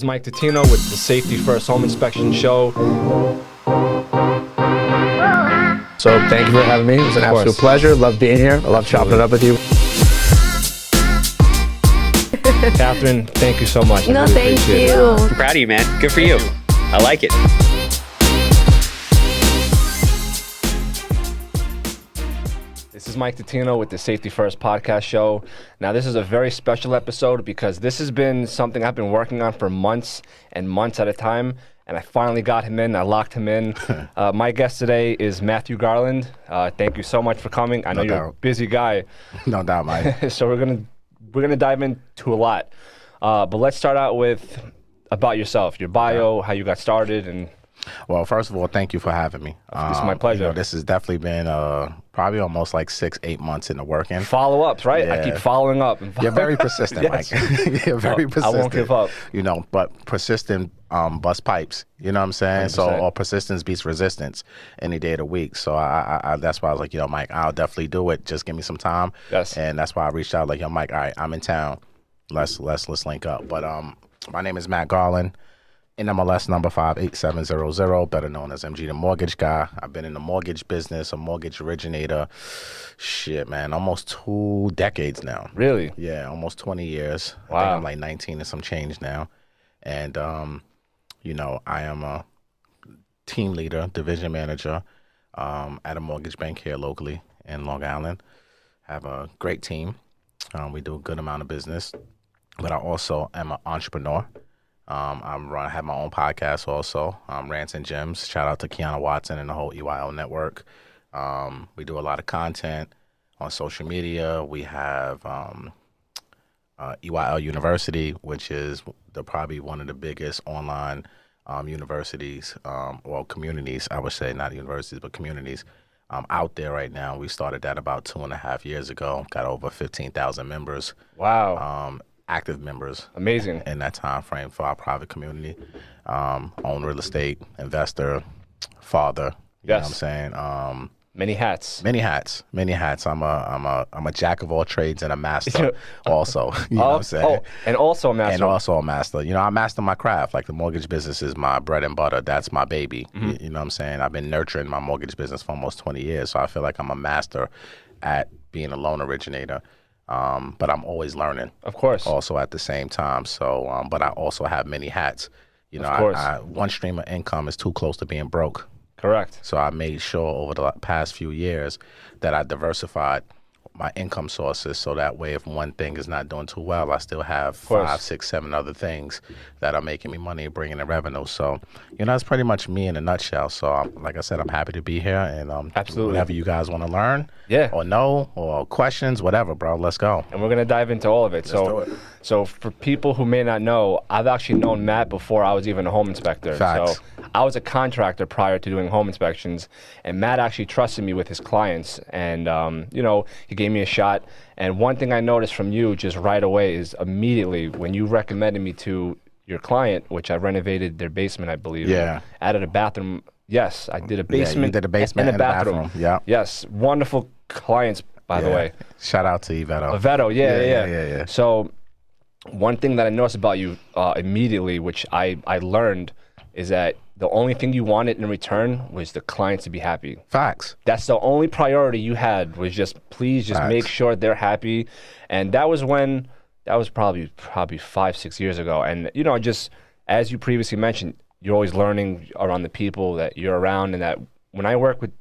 This is Mike Titino with the Safety First Home Inspection Show. So thank you for having me. It was an absolute pleasure. Love being here. I love chopping it up with you. Catherine, thank you so much. No, thank you. I'm proud of you, man. Good for you. I like it. This is Mike Titino with the Safety First Podcast Show. Now, this is a very special episode because this has been something I've been working on for months and months at a time, and I finally got him in. I locked him in. My guest today is Matthew Garland. Thank you so much for coming. I know you're a busy guy. No doubt, Mike. So we're gonna dive into a lot. But let's start out with about yourself, your bio, how you got started, and. Well, first of all, thank you for having me. It's my pleasure. You know, this has definitely been probably almost like 6-8 months in the working. Follow-ups, right? Yeah. I keep following up. You're very persistent, Yes. Mike. You're very persistent. I won't give up. You know, but persistent bust pipes. You know what I'm saying? 100%. So, or persistence beats resistance any day of the week. So, I that's why I was like, Mike, I'll definitely do it. Just give me some time. Yes. And that's why I reached out, like, Mike, all right, I'm in town. Let's link up. But my name is Matt Garland. NMLS number 58700, better known as MGTheMortgageGuy. I've been in the mortgage business, a mortgage originator. Shit, man, almost 2 decades now. Really? Yeah, almost 20 years. Wow. I think I'm like 19 and some change now. And, I am a team leader, division manager at a mortgage bank here locally in Long Island. Have a great team. We do a good amount of business. But I also am an entrepreneur. I have my own podcast also, Rants and Gems. Shout out to Kiana Watson and the whole EYL network. We do a lot of content on social media. We have EYL University, which is probably one of the biggest online universities, or communities, I would say, not universities, but communities out there right now. We started that about 2.5 years ago. Got over 15,000 members. Wow. Active members. Amazing. In that time frame for our private community. Own real estate, investor, father. You know what I'm saying? Many hats. Many hats. I'm a jack of all trades and a master also. You know what I'm saying? Oh, and also a master. And also a master. You know, I master my craft. Like the mortgage business is my bread and butter. That's my baby. Mm-hmm. You know what I'm saying? I've been nurturing my mortgage business for almost 20 years. So I feel like I'm a master at being a loan originator. But I'm always learning. Of course. Also at the same time. So, but I also have many hats. You know, of course. One stream of income is too close to being broke. Correct. So I made sure over the past few years that I diversified my income sources, so that way if one thing is not doing too well, I still have 5, 6, 7 other things that are making me money, bringing in revenue. So, that's pretty much me in a nutshell. So, like I said, I'm happy to be here, and absolutely, whatever you guys want to learn, or know, or questions, whatever, bro, let's go. And we're gonna dive into all of it. Let's do it. So for people who may not know, I've actually known Matt before I was even a home inspector. Facts. So I was a contractor prior to doing home inspections, and Matt actually trusted me with his clients, and he gave me a shot. And one thing I noticed from you just right away is immediately when you recommended me to your client, which I renovated their basement, I believe. Yeah. Added a bathroom. Yes, I did a basement. Yeah, you did a basement and a bathroom. Yeah. Yes, wonderful clients, by the way. Shout out to Iveto. Yeah. So one thing that I noticed about you immediately, which I learned, is that the only thing you wanted in return was the client to be happy. Facts. That's the only priority you had, was please just make sure they're happy. And that was probably 5-6 years ago. And, just as you previously mentioned, you're always learning around the people that you're around, and that when I work with,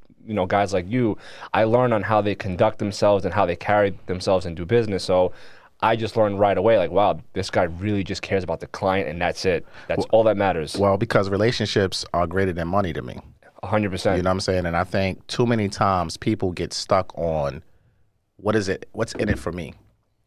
guys like you, I learn on how they conduct themselves and how they carry themselves and do business. So I just learned right away, like, wow, this guy really just cares about the client, and that's it. That's all that matters. Well, because relationships are greater than money to me. 100%. You know what I'm saying? And I think too many times people get stuck on what's in it for me.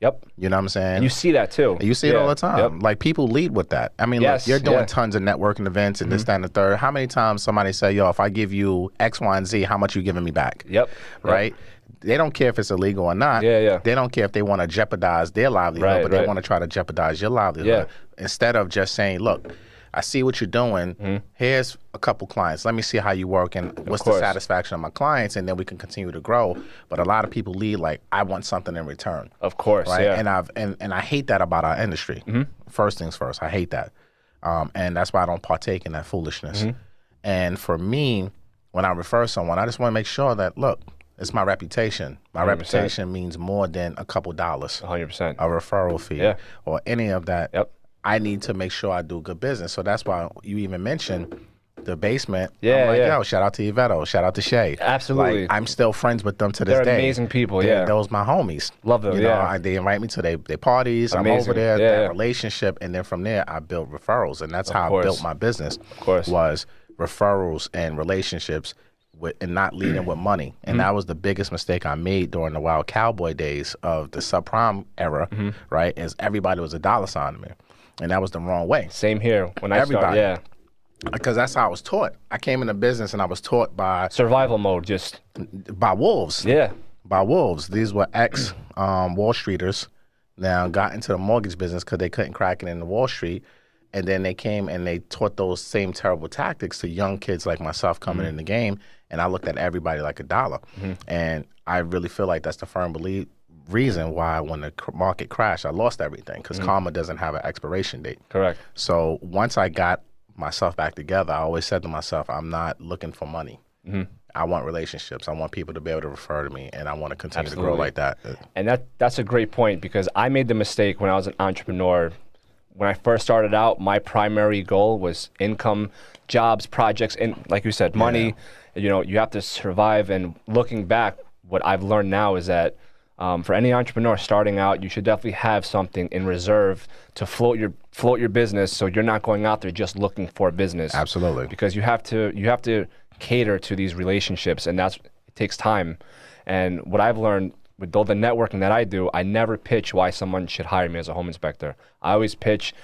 Yep. You know what I'm saying? And you see that too. You see it all the time. Yep. Like, people lead with that. I mean, look, you're doing tons of networking events and this, that, and the third. How many times somebody say, yo, if I give you X, Y, and Z, how much you giving me back? Yep. Right? They don't care if it's illegal or not. Yeah. They don't care if they want to jeopardize their livelihood, but they want to try to jeopardize your livelihood. Instead of just saying, look, I see what you're doing. Here's a couple clients. Let me see how you work and what's the satisfaction of my clients, and then we can continue to grow. But a lot of people lead like, I want something in return. Of course, right? And I hate that about our industry. First things first, I hate that. And that's why I don't partake in that foolishness. And for me, when I refer someone, I just want to make sure that, look, it's my reputation. My 100%. reputation means more than a couple dollars. 100%. A referral fee or any of that. Yep. I need to make sure I do good business. So that's why you even mentioned the basement. Yeah, I'm like, yeah. yo, shout out to Yvetto. Shout out to Shay. Absolutely. Like, I'm still friends with them to this They're day. amazing people, Those my homies. Love them, You know, they invite me to their parties. Amazing. I'm over there, Yeah, that yeah. relationship. And then from there, I built referrals. And that's how course. I built my business. Of course. Was referrals and relationships and not leading with money. And that was the biggest mistake I made during the wild cowboy days of the subprime era, right? Is everybody was a dollar sign to me. And that was the wrong way. Same here. When I Everybody. started, Because that's how I was taught. I came into business and I was taught by survival mode, just wolves. yeah. By wolves. These were ex Wall Streeters. Now got into the mortgage business because they couldn't crack it in the Wall Street. And then they came and they taught those same terrible tactics to young kids like myself coming in the game. And I looked at everybody like a dollar. And I really feel like that's the firm reason why when the market crashed, I lost everything because karma doesn't have an expiration date. Correct. So once I got myself back together, I always said to myself, I'm not looking for money. I want relationships. I want people to be able to refer to me, and I want to continue to grow like that. And that's a great point because I made the mistake when I was an entrepreneur. When I first started out, my primary goal was income, jobs, projects, and like you said, money. You know, you have to survive. And looking back, what I've learned now is that for any entrepreneur starting out, you should definitely have something in reserve to float your business, so you're not going out there just looking for business. Absolutely. Because you have to cater to these relationships, and it takes time. And what I've learned with all the networking that I do, I never pitch why someone should hire me as a home inspector. I always pitch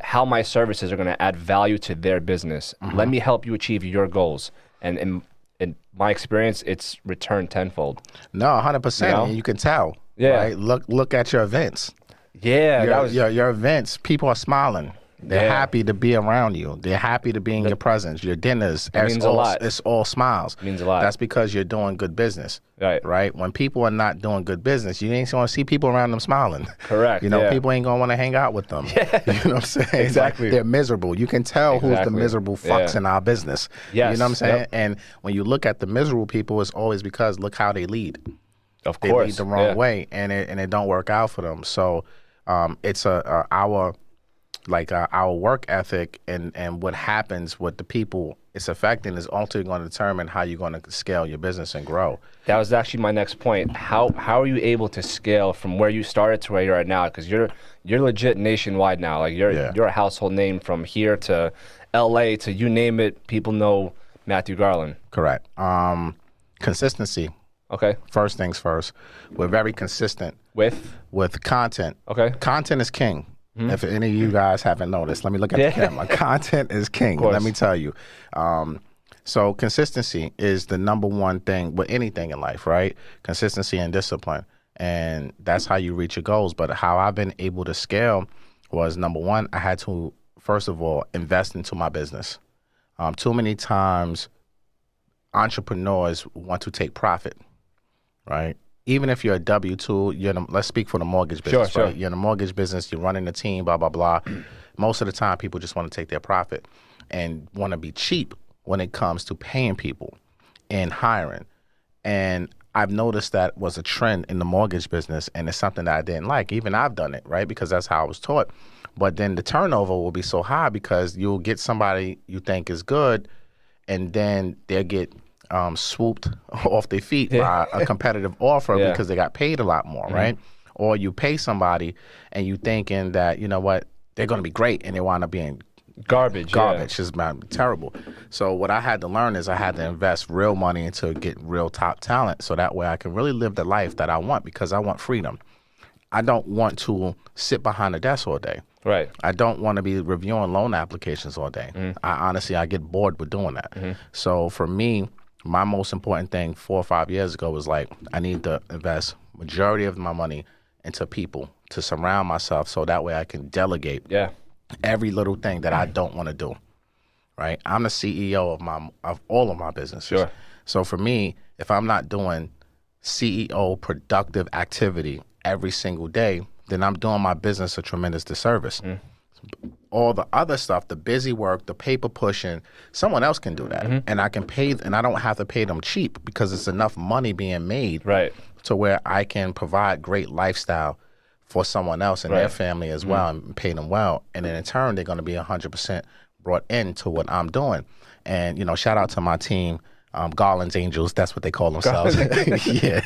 how my services are going to add value to their business. Let me help you achieve your goals. And in my experience, it's returned tenfold. No, 100%. You know? And you can tell. Yeah. Right? Look at your events. Yeah, Your events, people are smiling. They're happy to be around you. They're happy to be in your presence. Your dinners, means a lot. It's all smiles. Means a lot. That's because you're doing good business. Right? When people are not doing good business, you ain't going to see people around them smiling. Correct. You know, people ain't going to want to hang out with them. You know what I'm saying? Exactly. Like, they're miserable. You can tell who's the miserable fucks in our business. Yes. You know what I'm saying? And when you look at the miserable people, it's always because look how they lead. Of They course. lead the wrong way, and it don't work out for them. So it's our work ethic and what happens with the people it's affecting is ultimately going to determine how you're going to scale your business and grow. That was actually my next point. How are you able to scale from where you started to where you're at now? Because you're legit nationwide now. Like you're a household name from here to LA to you name it. People know Matthew Garland. Correct. Consistency. Okay. First things first. We're very consistent with content. Okay. Content is king. If any of you guys haven't noticed, let me look at the camera. Content is king. Let me tell you. So consistency is the number one thing with anything in life, right? Consistency and discipline. And that's how you reach your goals. But how I've been able to scale was, number one, I had to, first of all, invest into my business. Too many times entrepreneurs want to take profit, right? Even if you're a W-2, let's speak for the mortgage business, Sure. right? You're in the mortgage business, you're running a team, blah, blah, blah. Most of the time, people just want to take their profit and want to be cheap when it comes to paying people and hiring. And I've noticed that was a trend in the mortgage business, and it's something that I didn't like. Even I've done it, right? Because that's how I was taught. But then the turnover will be so high because you'll get somebody you think is good, and then they'll get swooped off their feet by a competitive offer because they got paid a lot more, right? Or you pay somebody and you thinking that, you know what, they're going to be great, and they wind up being Garbage. It's terrible. So what I had to learn is I had to invest real money into get real top talent, so that way I can really live the life that I want, because I want freedom. I don't want to sit behind a desk all day. Right. I don't want to be reviewing loan applications all day. I get bored with doing that. So for me, my most important thing 4 or 5 years ago was like, I need to invest majority of my money into people to surround myself, so that way I can delegate every little thing that I don't want to do. Right? I'm the CEO of all of my businesses. Sure. So for me, if I'm not doing CEO productive activity every single day, then I'm doing my business a tremendous disservice. all the other stuff, the busy work, the paper pushing, someone else can do that. And I can pay, and I don't have to pay them cheap because it's enough money being made to where I can provide great lifestyle for someone else and their family as well and pay them well. And then in turn, they're going to be 100% brought into what I'm doing. And, you know, shout out to my team, Garland's Angels. That's what they call themselves. Yeah.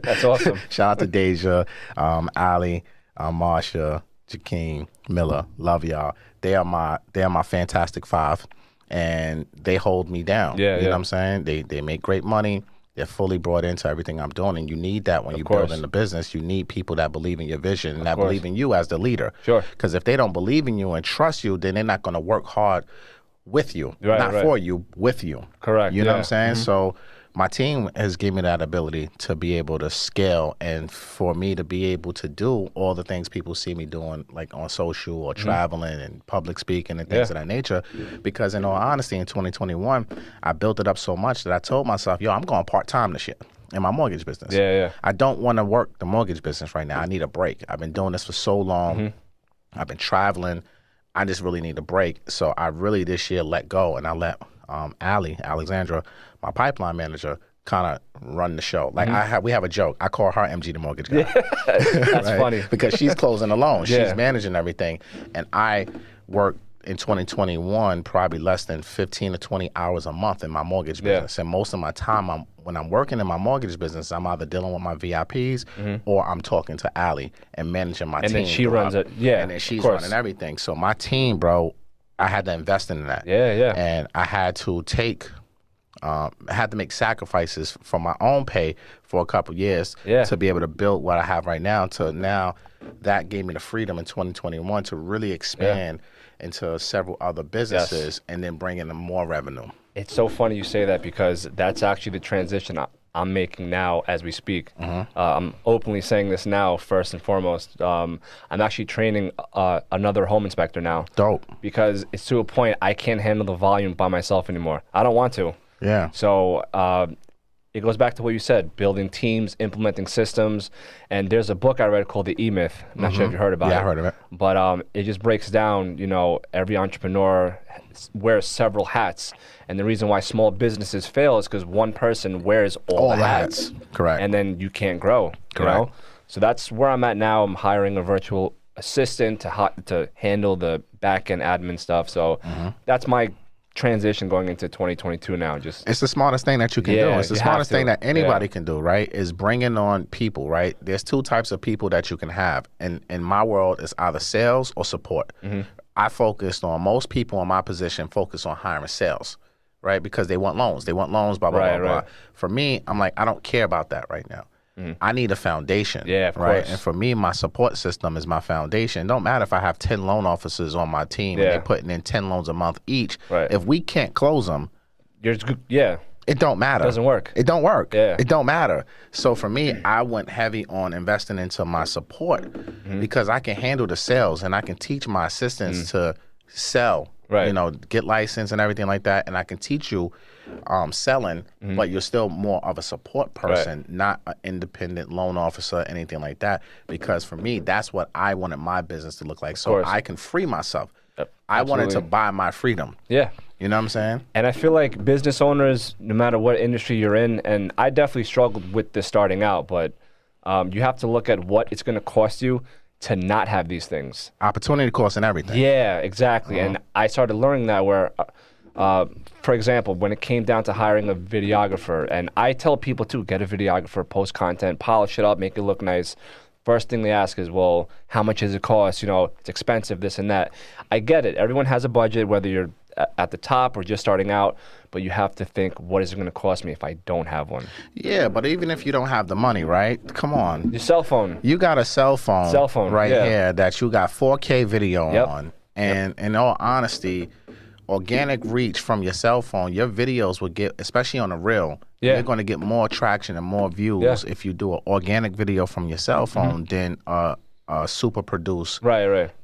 That's awesome. Shout out to Deja, Ali, Marsha, Jakeem, Miller. Love y'all. They are my fantastic five, and they hold me down. You know what I'm saying? They make great money. They're fully brought into everything I'm doing, and you need that when you're building the business. You need people that believe in your vision and that believe in you as the leader. Sure. Because if they don't believe in you and trust you, then they're not going to work hard with you, not for you, with you. Correct. You know what I'm saying? So my team has given me that ability to be able to scale and for me to be able to do all the things people see me doing, like on social or traveling and public speaking and things of that nature. Because in all honesty, in 2021, I built it up so much that I told myself, yo, I'm going part-time this year in my mortgage business. I don't want to work the mortgage business right now. I need a break. I've been doing this for so long. I've been traveling. I just really need a break. So I really this year let go, and I let Alexandra, my pipeline manager, kind of run the show. Like we have a joke. I call her MGTheMortgageGuy. That's funny. Because she's closing the loan. She's managing everything. And I work in 2021 probably less than 15 to 20 hours a month in my mortgage business. And most of my time, when I'm working in my mortgage business, I'm either dealing with my VIPs or I'm talking to Ali and managing my team. And then she runs it. And then she's running everything. So my team, bro, I had to invest in that. And I had to make sacrifices from my own pay for a couple years to be able to build what I have right now. To now, that gave me the freedom in 2021 to really expand into several other businesses and then bring in more revenue. It's so funny you say that because that's actually the transition I'm making now as we speak. I'm openly saying this now, first and foremost. I'm actually training another home inspector now. Dope. Because it's to a point I can't handle the volume by myself anymore. I don't want to. So it goes back to what you said, building teams, implementing systems. And there's a book I read called The E-Myth. I'm not sure if you heard about it. Yeah, I heard of it. But it just breaks down, you know, every entrepreneur wears several hats. And the reason why small businesses fail is because one person wears all the hats. Correct. And then you can't grow. Correct. You know? So that's where I'm at now. I'm hiring a virtual assistant to handle the back-end admin stuff. So that's my transition going into 2022 now. It's the smartest thing that you can do. It's the smartest thing that anybody can do, right? Is bringing on people, right? There's two types of people that you can have. And in my world, it's either sales or support. I focused on, most people in my position focus on hiring sales, right? Because they want loans. They want loans, blah, blah, blah. For me, I'm like, I don't care about that right now. I need a foundation, right? And for me, my support system is my foundation. It don't matter if I have 10 loan officers on my team and they're putting in 10 loans a month each. If we can't close them, it don't matter. It doesn't work. It don't work. It don't matter. So for me, I went heavy on investing into my support because I can handle the sales and I can teach my assistants to sell, you know, get licensed and everything like that. And I can teach you selling, but you're still more of a support person, not an independent loan officer, anything like that. Because for me, that's what I wanted my business to look like. So I can free myself. I wanted to buy my freedom. You know what I'm saying? And I feel like business owners, no matter what industry you're in, and I definitely struggled with this starting out, but you have to look at what it's going to cost you to not have these things. Opportunity cost and everything. Yeah, exactly. And I started learning that where, for example, when it came down to hiring a videographer, and I tell people to get a videographer, post content, polish it up, make it look nice. First thing they ask is, well, how much does it cost? You know, it's expensive, this and that. I get it. Everyone has a budget, whether you're at the top or just starting out, but you have to think, what is it going to cost me if I don't have one? Yeah, but even if you don't have the money, right? Come on. Your cell phone. You got a cell phone right here that you got 4K video on. And in all honesty, organic reach from your cell phone, your videos will get, especially on a reel, you're going to get more traction and more views if you do an organic video from your cell phone than a super produced,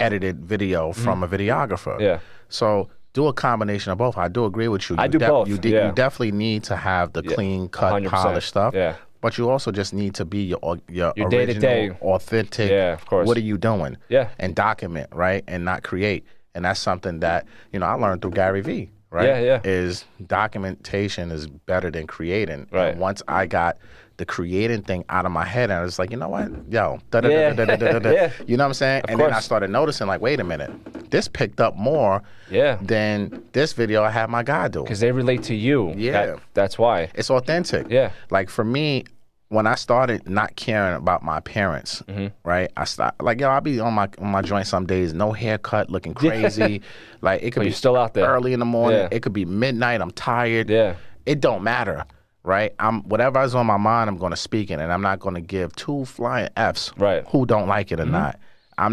edited video from a videographer. So do a combination of both. I do agree with you. I do both. You definitely need to have the clean cut, polished stuff. But you also just need to be your original, day-to-day, authentic. Of course. What are you doing? And document, right? And not create. And that's something that, you know, I learned through Gary Vee, right? Yeah. Is documentation is better than creating. Right. And once I got the creating thing out of my head, and I was like, you know what? Yo, Yeah. you know what I'm saying? Of Then I course. started noticing, like, wait a minute, this picked up more than this video I had my guy do. Because they relate to you. Yeah. That's why. It's authentic. Yeah. Like for me, when I started not caring about my appearance, right? I started like, yo, I'll be on my joint some days, no haircut, looking crazy. Like it could But be you're still out there. early in the morning. Yeah. It could be midnight. I'm tired. Yeah. It don't matter, right? Whatever is on my mind, I'm going to speak it, and I'm not going to give two flying Fs who don't like it or not. I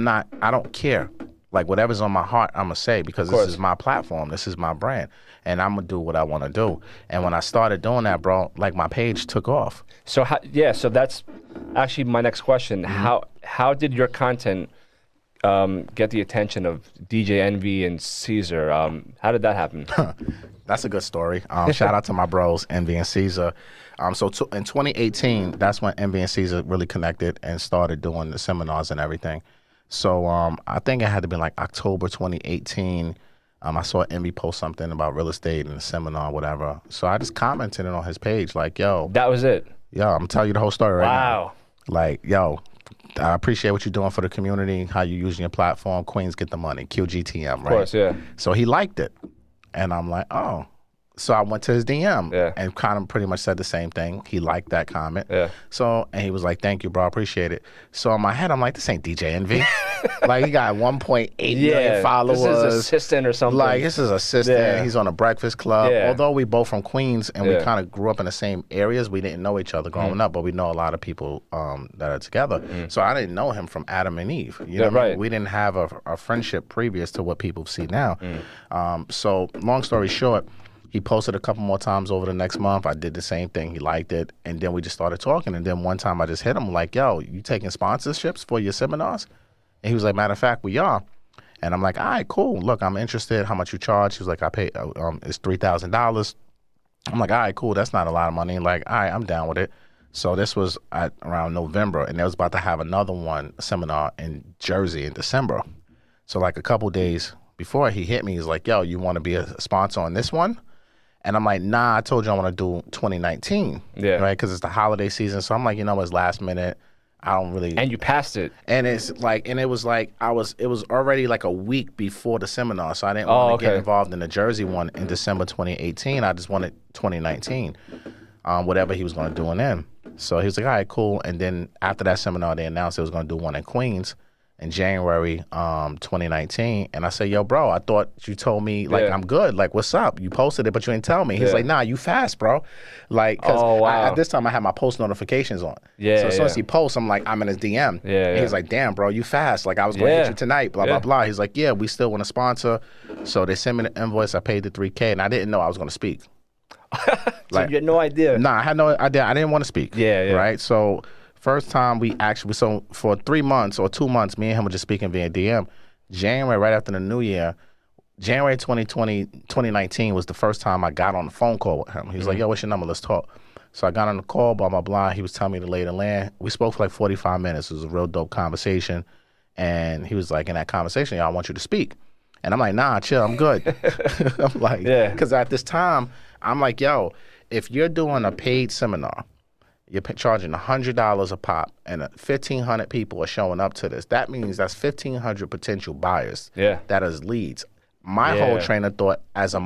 don't care. Like whatever's on my heart, I'm gonna say, because this is my platform, this is my brand, and I'm gonna do what I want to do. And when I started doing that, bro, like my page took off. So so that's actually my next question. How did your content get the attention of DJ Envy and Cesar? How did that happen? That's a good story. Shout out to my bros, Envy and Cesar. So in 2018, that's when Envy and Cesar really connected and started doing the seminars and everything. So I think it had to be like October 2018. I saw Envy post something about real estate and a seminar, whatever. So I just commented it on his page, like, yo. That was it? Yo, I'm gonna tell you the whole story right now. Wow. Like, yo, I appreciate what you're doing for the community, how you're using your platform. Queens get the money, QGTM, right? Of course, yeah. So he liked it. And I'm like, oh. So I went to his DM and kind of pretty much said the same thing. He liked that comment. Yeah. So, and he was like, thank you, bro, I appreciate it. So in my head, I'm like, this ain't DJ Envy. Like, he got 1.8 million followers. This is assistant or something. Like, this is assistant. Yeah. He's on the Breakfast Club. Yeah. Although we both from Queens and we kind of grew up in the same areas, we didn't know each other growing up, but we know a lot of people that are together. So I didn't know him from Adam and Eve. You know what I mean? We didn't have a friendship previous to what people see now. So long story short, he posted a couple more times over the next month. I did the same thing. He liked it. And then we just started talking. And then one time I just hit him like, yo, you taking sponsorships for your seminars? And he was like, matter of fact, we are. And I'm like, all right, cool. Look, I'm interested. How much you charge? He was like, I pay, it's $3,000. I'm like, all right, cool. That's not a lot of money. Like, all right, I'm down with it. So this was around November. And they was about to have another seminar in Jersey in December. So like a couple days before he hit me, he's like, yo, you want to be a sponsor on this one? And I'm like, nah, I told you I want to do 2019. Yeah. Right? Because it's the holiday season. So I'm like, you know, it's last minute. I don't really. And you passed it. And it's like, and it was like, it was already like a week before the seminar. So I didn't want to get involved in the Jersey one in December 2018. I just wanted 2019, whatever he was going to do in them. So he was like, all right, cool. And then after that seminar, they announced they was going to do one in Queens in January 2019. And I said, yo, bro, I thought you told me, like, I'm good. Like, what's up? You posted it, but you didn't tell me. He's like, nah, you fast, bro. Like, because at this time I had my post notifications on. So as soon as he posts, I'm like, I'm in his DM. And he's like, damn, bro, you fast. Like, I was going to hit you tonight, blah, blah, blah. He's like, yeah, we still want to sponsor. So they sent me the invoice. I paid the $3K, and I didn't know I was going to speak. So you had no idea? Nah, I had no idea. I didn't want to speak. Yeah. Right? So first time so for 3 months or 2 months, me and him were just speaking via DM. January, right after the new year, January 2019 was the first time I got on the phone call with him. He was like, yo, what's your number? Let's talk. So I got on the call, blah, blah, blah. He was telling me the lay of the land. We spoke for like 45 minutes. It was a real dope conversation. And he was like, in that conversation, yo, I want you to speak. And I'm like, nah, chill, I'm good. I'm like, because at this time, I'm like, yo, if you're doing a paid seminar, you're charging $100 a pop, and 1,500 people are showing up to this. That means that's 1,500 potential buyers. That is leads. My whole train of thought as a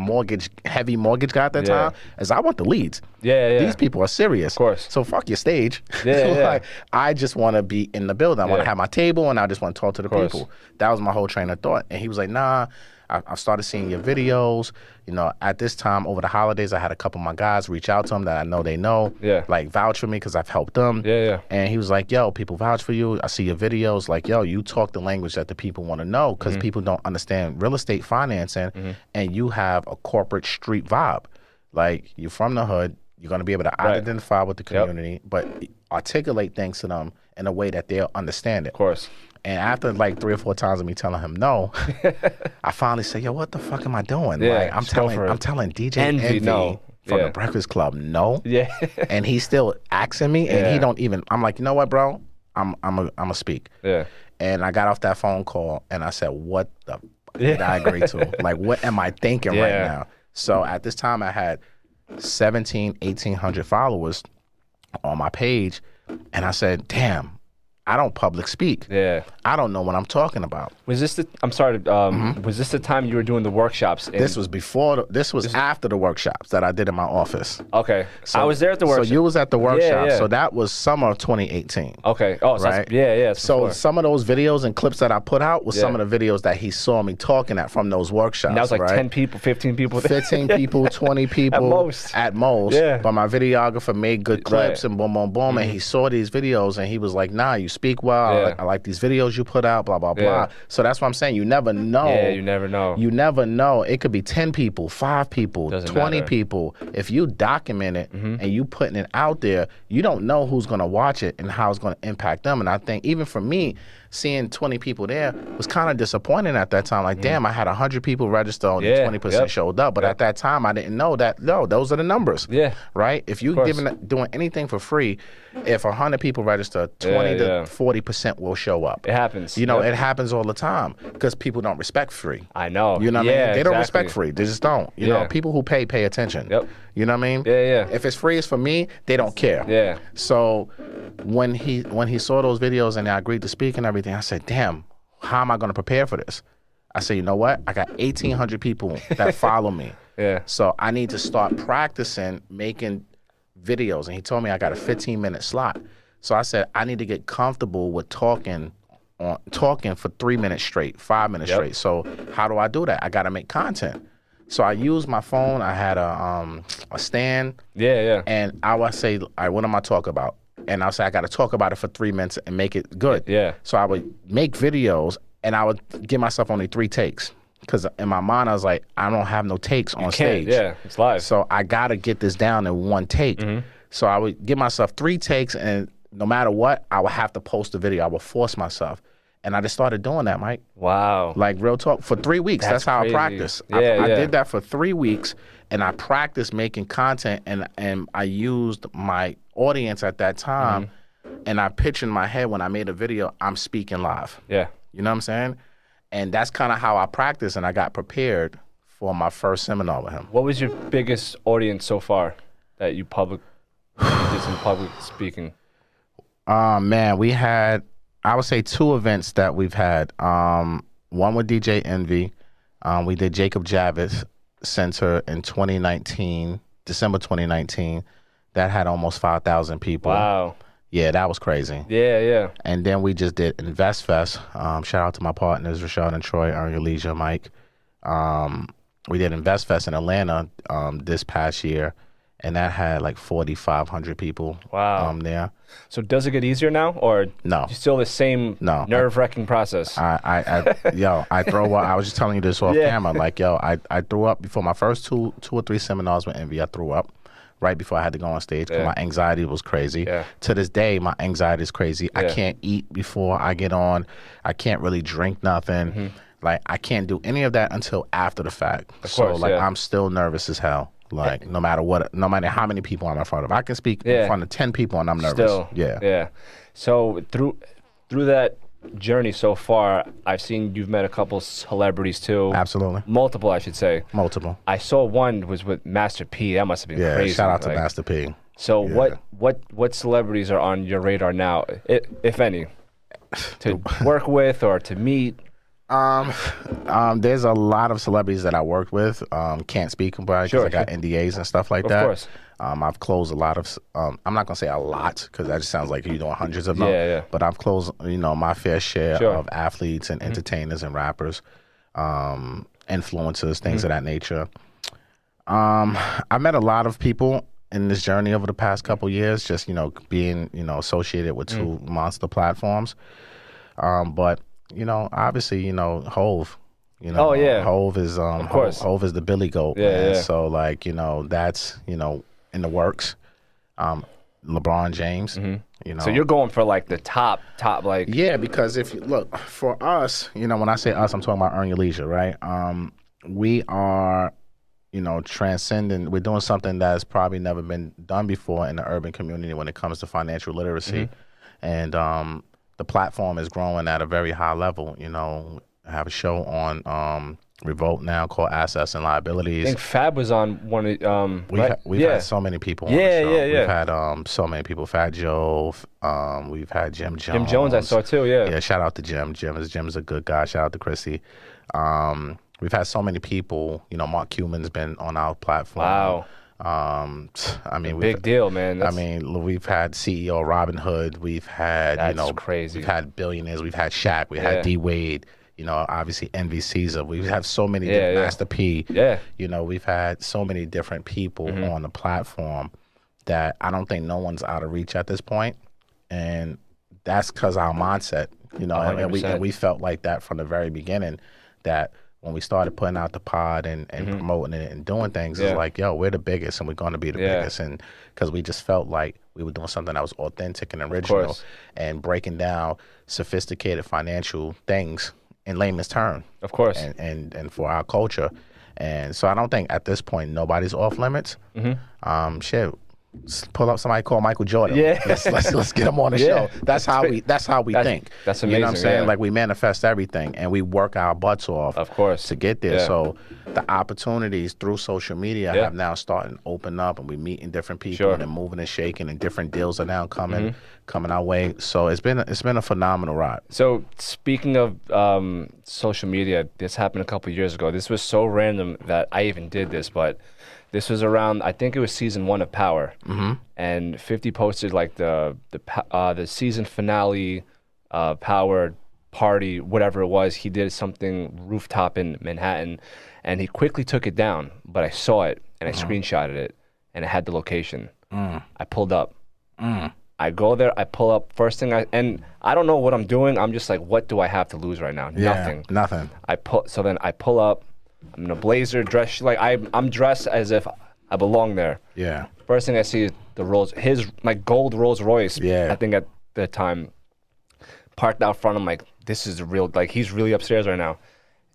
heavy mortgage guy at that time is I want the leads. These people are serious. Of course. So fuck your stage. Like, I just want to be in the building. I want to have my table, and I just want to talk to the people. That was my whole train of thought. And he was like, nah, I started seeing your videos. You know, at this time, over the holidays, I had a couple of my guys reach out to him that I know they know, like vouch for me because I've helped them. And he was like, yo, people vouch for you. I see your videos. Like, yo, you talk the language that the people want to know because people don't understand real estate financing, and you have a corporate street vibe. Like, you're from the hood. You're going to be able to identify with the community, but articulate things to them in a way that they'll understand it. Of course. And after like 3 or 4 times of me telling him no, I finally said, yo, what the fuck am I doing? Like, I'm telling DJ Envy no. From the Breakfast Club no. And he's still asking me, and he don't even, I'm like, you know what, bro? I'm a speak. And I got off that phone call, and I said, what the, that I agree to? Like, what am I thinking right now? So at this time, I had 1,800 followers on my page, and I said, damn, I don't public speak. Yeah. I don't know what I'm talking about. Was this the? I'm sorry. Was this the time you were doing the workshops? This was before. This was after the workshops that I did in my office. Okay. So, I was there at the workshop. So you was at the workshop. Yeah. So that was summer of 2018. Okay. Oh, so right. Yeah. So some of those videos and clips that I put out was some of the videos that he saw me talking at from those workshops. And that was like right? 10 people, 15 people. 15 people, 20 people. At most. Yeah. But my videographer made good clips and boom, boom, boom. And he saw these videos and he was like, nah, you speak well. I like these videos you put out, blah, blah, blah. So that's what I'm saying. You never know. Yeah, you never know. You never know. It could be 10 people, 5 people, 20 people. If you document it and you putting it out there, you don't know who's going to watch it and how it's going to impact them. And I think even for me, seeing 20 people there was kind of disappointing at that time. Like, damn, I had 100 people register, only 20% showed up. But at that time, I didn't know that, no, those are the numbers. Yeah. Right? If you're doing anything for free, if 100 people register, 20 to 40% will show up. It happens. You know, it happens all the time because people don't respect free. I know. You know what I mean? They don't respect free. They just don't. You know, people who pay attention. Yep. You know what I mean? Yeah. If it's free, it's for me, they don't care. Yeah. So when he saw those videos and I agreed to speak and everything, I said, damn, how am I going to prepare for this? I said, you know what? I got 1,800 people that follow me. Yeah. So I need to start practicing making videos. And he told me I got a 15-minute slot. So I said, I need to get comfortable with talking for 3 minutes straight, 5 minutes straight. So how do I do that? I got to make content. So I used my phone. I had a stand. Yeah. And I would say, all right, what am I talking about? And I'll say, I got to talk about it for 3 minutes and make it good. Yeah. So I would make videos and I would give myself only 3 takes. Because in my mind, I was like, I don't have no takes on stage. Yeah, it's live. So I got to get this down in 1 take. So I would give myself 3 takes, and no matter what, I would have to post a video. I would force myself. And I just started doing that, Mike. Wow. Like, real talk, for 3 weeks. That's how crazy. I practiced. Yeah, I did that for 3 weeks, and I practiced making content, and I used my audience at that time, and I pictured in my head when I made a video, I'm speaking live. Yeah. You know what I'm saying? And that's kind of how I practiced, and I got prepared for my first seminar with him. What was your biggest audience so far that you did some public speaking? Man, we had, I would say, 2 events that we've had. One with DJ Envy. We did Jacob Javits Center in 2019, December 2019. That had almost 5,000 people. Wow. Yeah, that was crazy. Yeah. And then we just did Invest Fest. Shout out to my partners, Rashad and Troy, Earn Your Leisure, Mike. We did Invest Fest in Atlanta this past year, and that had like 4,500 people there. So does it get easier now, or no? Still the same nerve-wracking process? I throw up. I was just telling you this off camera. Like, I threw up before my first two or three seminars with Envy. I threw up right before I had to go on stage because my anxiety was crazy. Yeah. To this day, my anxiety is crazy. I can't eat before I get on. I can't really drink nothing. Like, I can't do any of that until after the fact. I'm still nervous as hell. Like, no matter how many people I'm in front of. I can speak in front of 10 people and I'm nervous. Still, yeah. So through that journey so far, I've seen you've met a couple celebrities too. Absolutely. Multiple, I should say. Multiple. I saw one was with Master P. That must have been crazy. Yeah, shout out to Master P. So what celebrities are on your radar now, if any, to work with or to meet? There's a lot of celebrities that I worked with. Can't speak about it because I got NDAs and stuff like that. Of course. I've closed a lot of, I'm not going to say a lot because that just sounds like you're doing hundreds of them. Yeah. But I've closed, my fair share of athletes and entertainers and rappers, influencers, things of that nature. I met a lot of people in this journey over the past couple years, just, being, associated with 2 monster platforms. But, obviously, Hove. Hove is of course. Hove is the Billy Goat, man. So that's in the works. LeBron James, So you're going for like the top like. Yeah, because if you look for us, when I say us, I'm talking about Earn Your Leisure, right? We are, transcending. We're doing something that's probably never been done before in the urban community when it comes to financial literacy, and the platform is growing at a very high level. I have a show on Revolt now called Assets and Liabilities. I think Fab was on one of We've had so many people on the show. We've had so many people. Fat Joe. We've had Jim Jones. Jim Jones I saw too, yeah. Shout out to Jim. Jim's a good guy. Shout out to Chrissy. We've had so many people. You know, Mark Cuban's been on our platform. Wow. I mean, big deal, man. We've had CEO Robin Hood. We've had, crazy. We've had billionaires. We've had Shaq. We had D Wade. You know, obviously Envy Cesar. We have so many different Master P. Yeah. You know, we've had so many different people on the platform that I don't think no one's out of reach at this point. And that's because our mindset, you know, and we felt like that from the very beginning, that when we started putting out the pod and promoting it and doing things, it's like, yo, we're the biggest and we're going to be the biggest. And because we just felt like we were doing something that was authentic and original and breaking down sophisticated financial things in layman's term. Of course. And for our culture. And so I don't think at this point nobody's off limits. Shit. Pull up somebody called Michael Jordan. Yeah. Let's get him on the show. That's how we think. That's amazing. You know what I'm saying? Like we manifest everything and we work our butts off, of course, to get there. So the opportunities through social media have now started to open up, and we meeting different people and moving and shaking, and different deals are now coming our way. So it's been a phenomenal ride. So speaking of social media, this happened a couple of years ago. This was so random that I even did this, but this was around, I think it was season 1 of Power, and 50 posted like the season finale Power party, whatever it was. He did something rooftop in Manhattan, and he quickly took it down. But I saw it and I screenshotted it, and it had the location. I pulled up. I go there. I pull up. First thing and I don't know what I'm doing. I'm just like, what do I have to lose right now? Nothing. Nothing. So then I pull up. I'm in a blazer, dressed like I'm dressed as if I belong there. Yeah. First thing I see is my gold Rolls Royce. Yeah. I think at the time, parked out front. I'm like, this is real. Like he's really upstairs right now,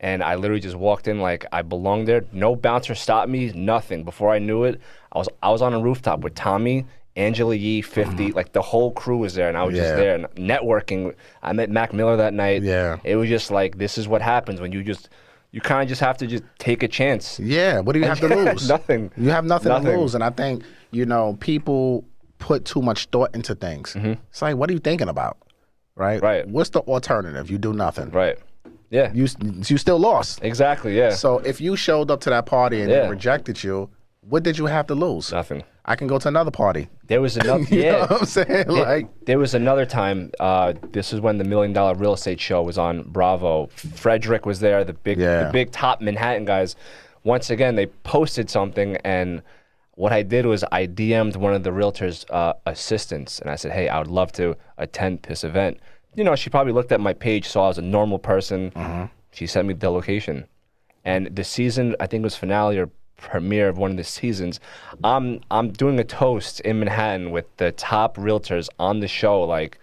and I literally just walked in like I belong there. No bouncer stopped me. Nothing. Before I knew it, I was on a rooftop with Tommy, Angela Yee, 50. Like the whole crew was there, and I was just there and networking. I met Mac Miller that night. Yeah. It was just like, this is what happens when you kind of just have to just take a chance. Yeah. What do you have to lose? Nothing. You have nothing to lose. And I think, people put too much thought into things. It's like, what are you thinking about? Right? Right. What's the alternative? You do nothing. Right. Yeah. You still lost. Exactly, yeah. So if you showed up to that party and they rejected you, what did you have to lose? Nothing. I can go to another party. There was another. You know what I'm saying? There was another time. This is when the $1 Million Real Estate Show was on Bravo. Frederick was there. The big top Manhattan guys. Once again, they posted something, and what I did was I DM'd one of the realtors' assistants, and I said, "Hey, I would love to attend this event." She probably looked at my page, saw I was a normal person. She sent me the location, and the season, I think it was finale or premiere of one of the seasons, I'm doing a toast in Manhattan with the top realtors on the show, and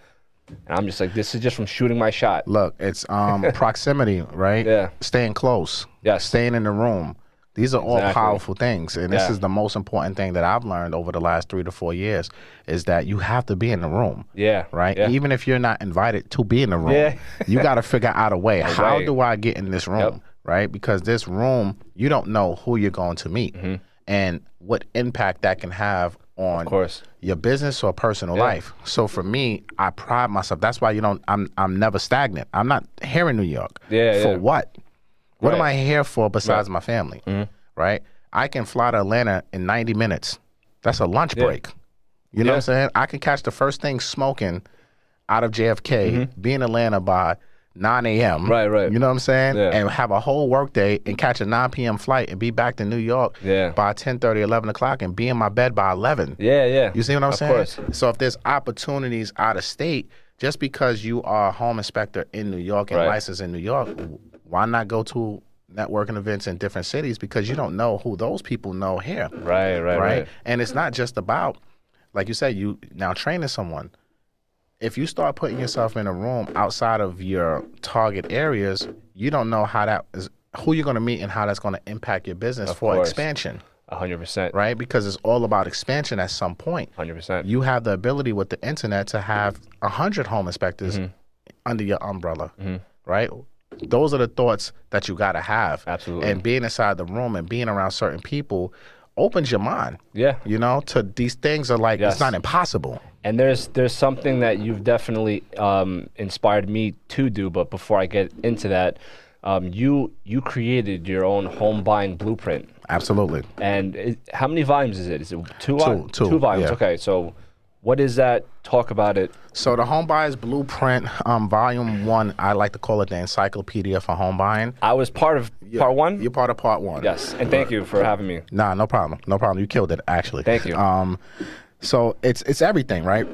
I'm just like, this is just from shooting my shot. Look, it's proximity, right? Yeah. Staying close. Yes. Staying in the room. These are all powerful things, and this is the most important thing that I've learned over the last 3 to 4 years, is that you have to be in the room. Yeah. Right? Yeah. Even if you're not invited to be in the room, you got to figure out a way. How do I get in this room? Yep. Right? Because this room, you don't know who you're going to meet and what impact that can have on your business or personal life. So for me, I pride myself. That's why I'm never stagnant. I'm not here in New York. For what? What am I here for besides my family? Right? I can fly to Atlanta in 90 minutes. That's a lunch break. You know what I'm saying? I can catch the first thing smoking out of JFK, be in Atlanta by 9 a.m. Right. You know what I'm saying? Yeah. And have a whole work day and catch a 9 p.m. flight and be back to New York by 10:30, 11 o'clock and be in my bed by 11. Yeah. You see what I'm saying? Course. So if there's opportunities out of state, just because you are a home inspector in New York and licensed in New York, why not go to networking events in different cities? Because you don't know who those people know here. Right. And it's not just about, like you said, you now training someone. If you start putting yourself in a room outside of your target areas, you don't know who you're going to meet and how that's going to impact your business for expansion. 100%. Right? Because it's all about expansion at some point. 100%. You have the ability with the internet to have 100 home inspectors under your umbrella. Right? Those are the thoughts that you got to have. Absolutely. And being inside the room and being around certain people opens your mind. Yeah. You know, to these things are like, it's not impossible. And there's something that you've definitely inspired me to do. But before I get into that, you created your own home buying blueprint. Absolutely. And how many volumes is it? Is it two volumes? Yeah. Okay, so what is that? Talk about it. So the Home Buyers Blueprint, Volume 1, I like to call it the encyclopedia for home buying. I was part of part 1? You're part of part 1. Yes, and thank you for having me. Nah, no problem. No problem. You killed it, actually. Thank you. So it's everything, right?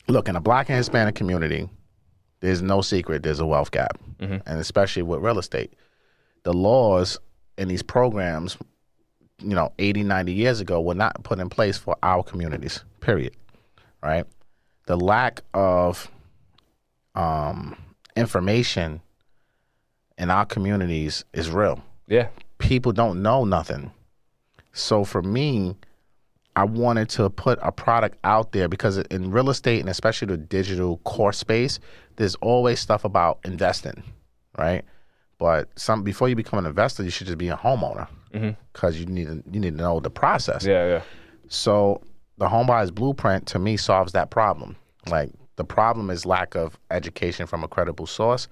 Look, in the Black and Hispanic community, there's no secret there's a wealth gap, and especially with real estate. The laws in these programs, 80, 90 years ago were not put in place for our communities, period, right? The lack of information in our communities is real. Yeah. People don't know nothing. So for me, I wanted to put a product out there because in real estate, and especially the digital course space, there's always stuff about investing, right? But before you become an investor, you should just be a homeowner because you need to know the process. Yeah. So the Home Buyers Blueprint, to me, solves that problem. Like, the problem is lack of education from a credible source.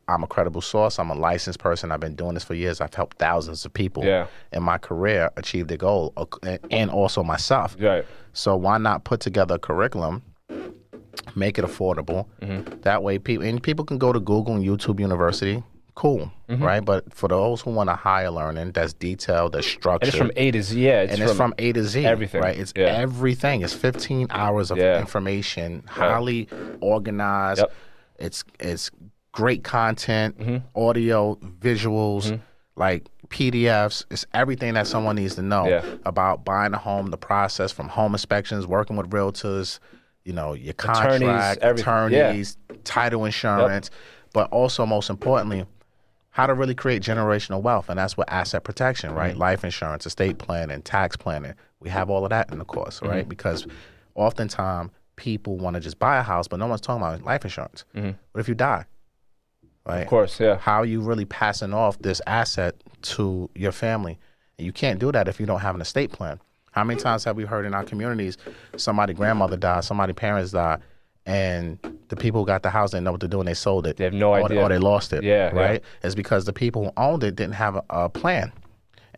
I'm a credible source. I'm a licensed person. I've been doing this for years. I've helped thousands of people in my career achieve their goal, and also myself. Right. So why not put together a curriculum, make it affordable? That way people can go to Google and YouTube University. Cool, right? But for those who want a higher learning, that's detailed, that's structured. And it's from A to Z, yeah. It's from A to Z. Everything. Right? It's everything. It's 15 hours of information, highly organized. Yep. It's great content, audio, visuals, like PDFs. It's everything that someone needs to know about buying a home, the process from home inspections, working with realtors, your contract, attorneys, title insurance, but also most importantly, how to really create generational wealth. And that's with asset protection, right? Life insurance, estate planning, tax planning. We have all of that in the course, right? Because oftentimes people want to just buy a house, but no one's talking about life insurance. What if you die? Right? Of course, yeah. How are you really passing off this asset to your family? And you can't do that if you don't have an estate plan. How many times have we heard in our communities, somebody grandmother died, somebody parents died, and the people who got the house didn't know what to do and they sold it. They have no idea. Or they lost it, right? Yeah. It's because the people who owned it didn't have a plan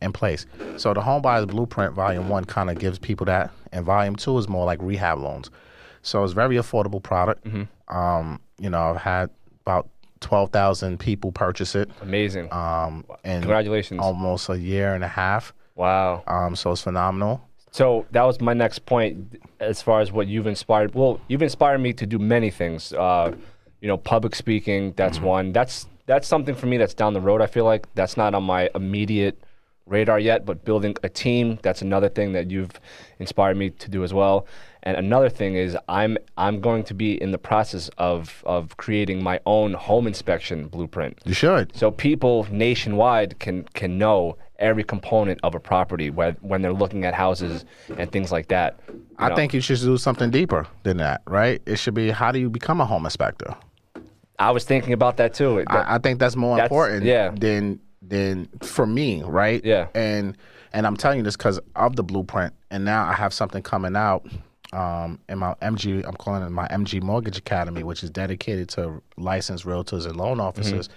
in place. So the Home Buyers Blueprint Volume 1 kind of gives people that, and Volume 2 is more like rehab loans. So it's a very affordable product. I've had about 12,000 people purchase it. Amazing. And congratulations. Almost a year and a half. Wow. So it's phenomenal. So that was my next point as far as what you've inspired. Well, you've inspired me to do many things. Public speaking, that's one. That's something for me that's down the road, I feel like. That's not on my immediate radar yet, but building a team, that's another thing that you've inspired me to do as well. And another thing is I'm going to be in the process of creating my own home inspection blueprint. You should. So people nationwide can know every component of a property when they're looking at houses and things like that. I think you should do something deeper than that, right? It should be, how do you become a home inspector? I was thinking about that too. I think that's more important than for me, right? Yeah. And I'm telling you this because of the blueprint. And now I have something coming out in my I'm calling it my MG Mortgage Academy, which is dedicated to licensed realtors and loan officers.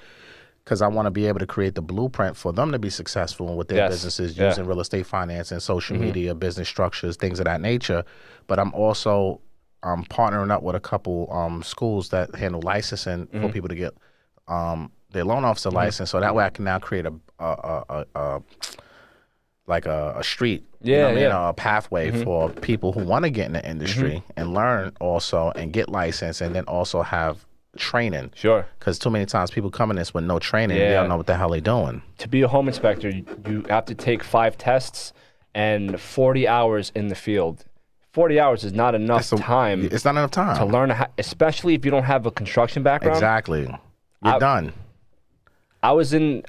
Because I want to be able to create the blueprint for them to be successful with their businesses using real estate finance and social media, business structures, things of that nature. But I'm also partnering up with a couple schools that handle licensing for people to get their loan officer license. So that way I can now create a street, a pathway for people who want to get in the industry and learn also and get licensed, and then also have training. Sure. Because too many times people come in this with no training, they don't know what the hell they're doing. To be a home inspector, you have to take 5 tests and 40 hours in the field. 40 hours is not enough time. It's not enough time to learn how, especially if you don't have a construction background. Exactly. You're done. I was in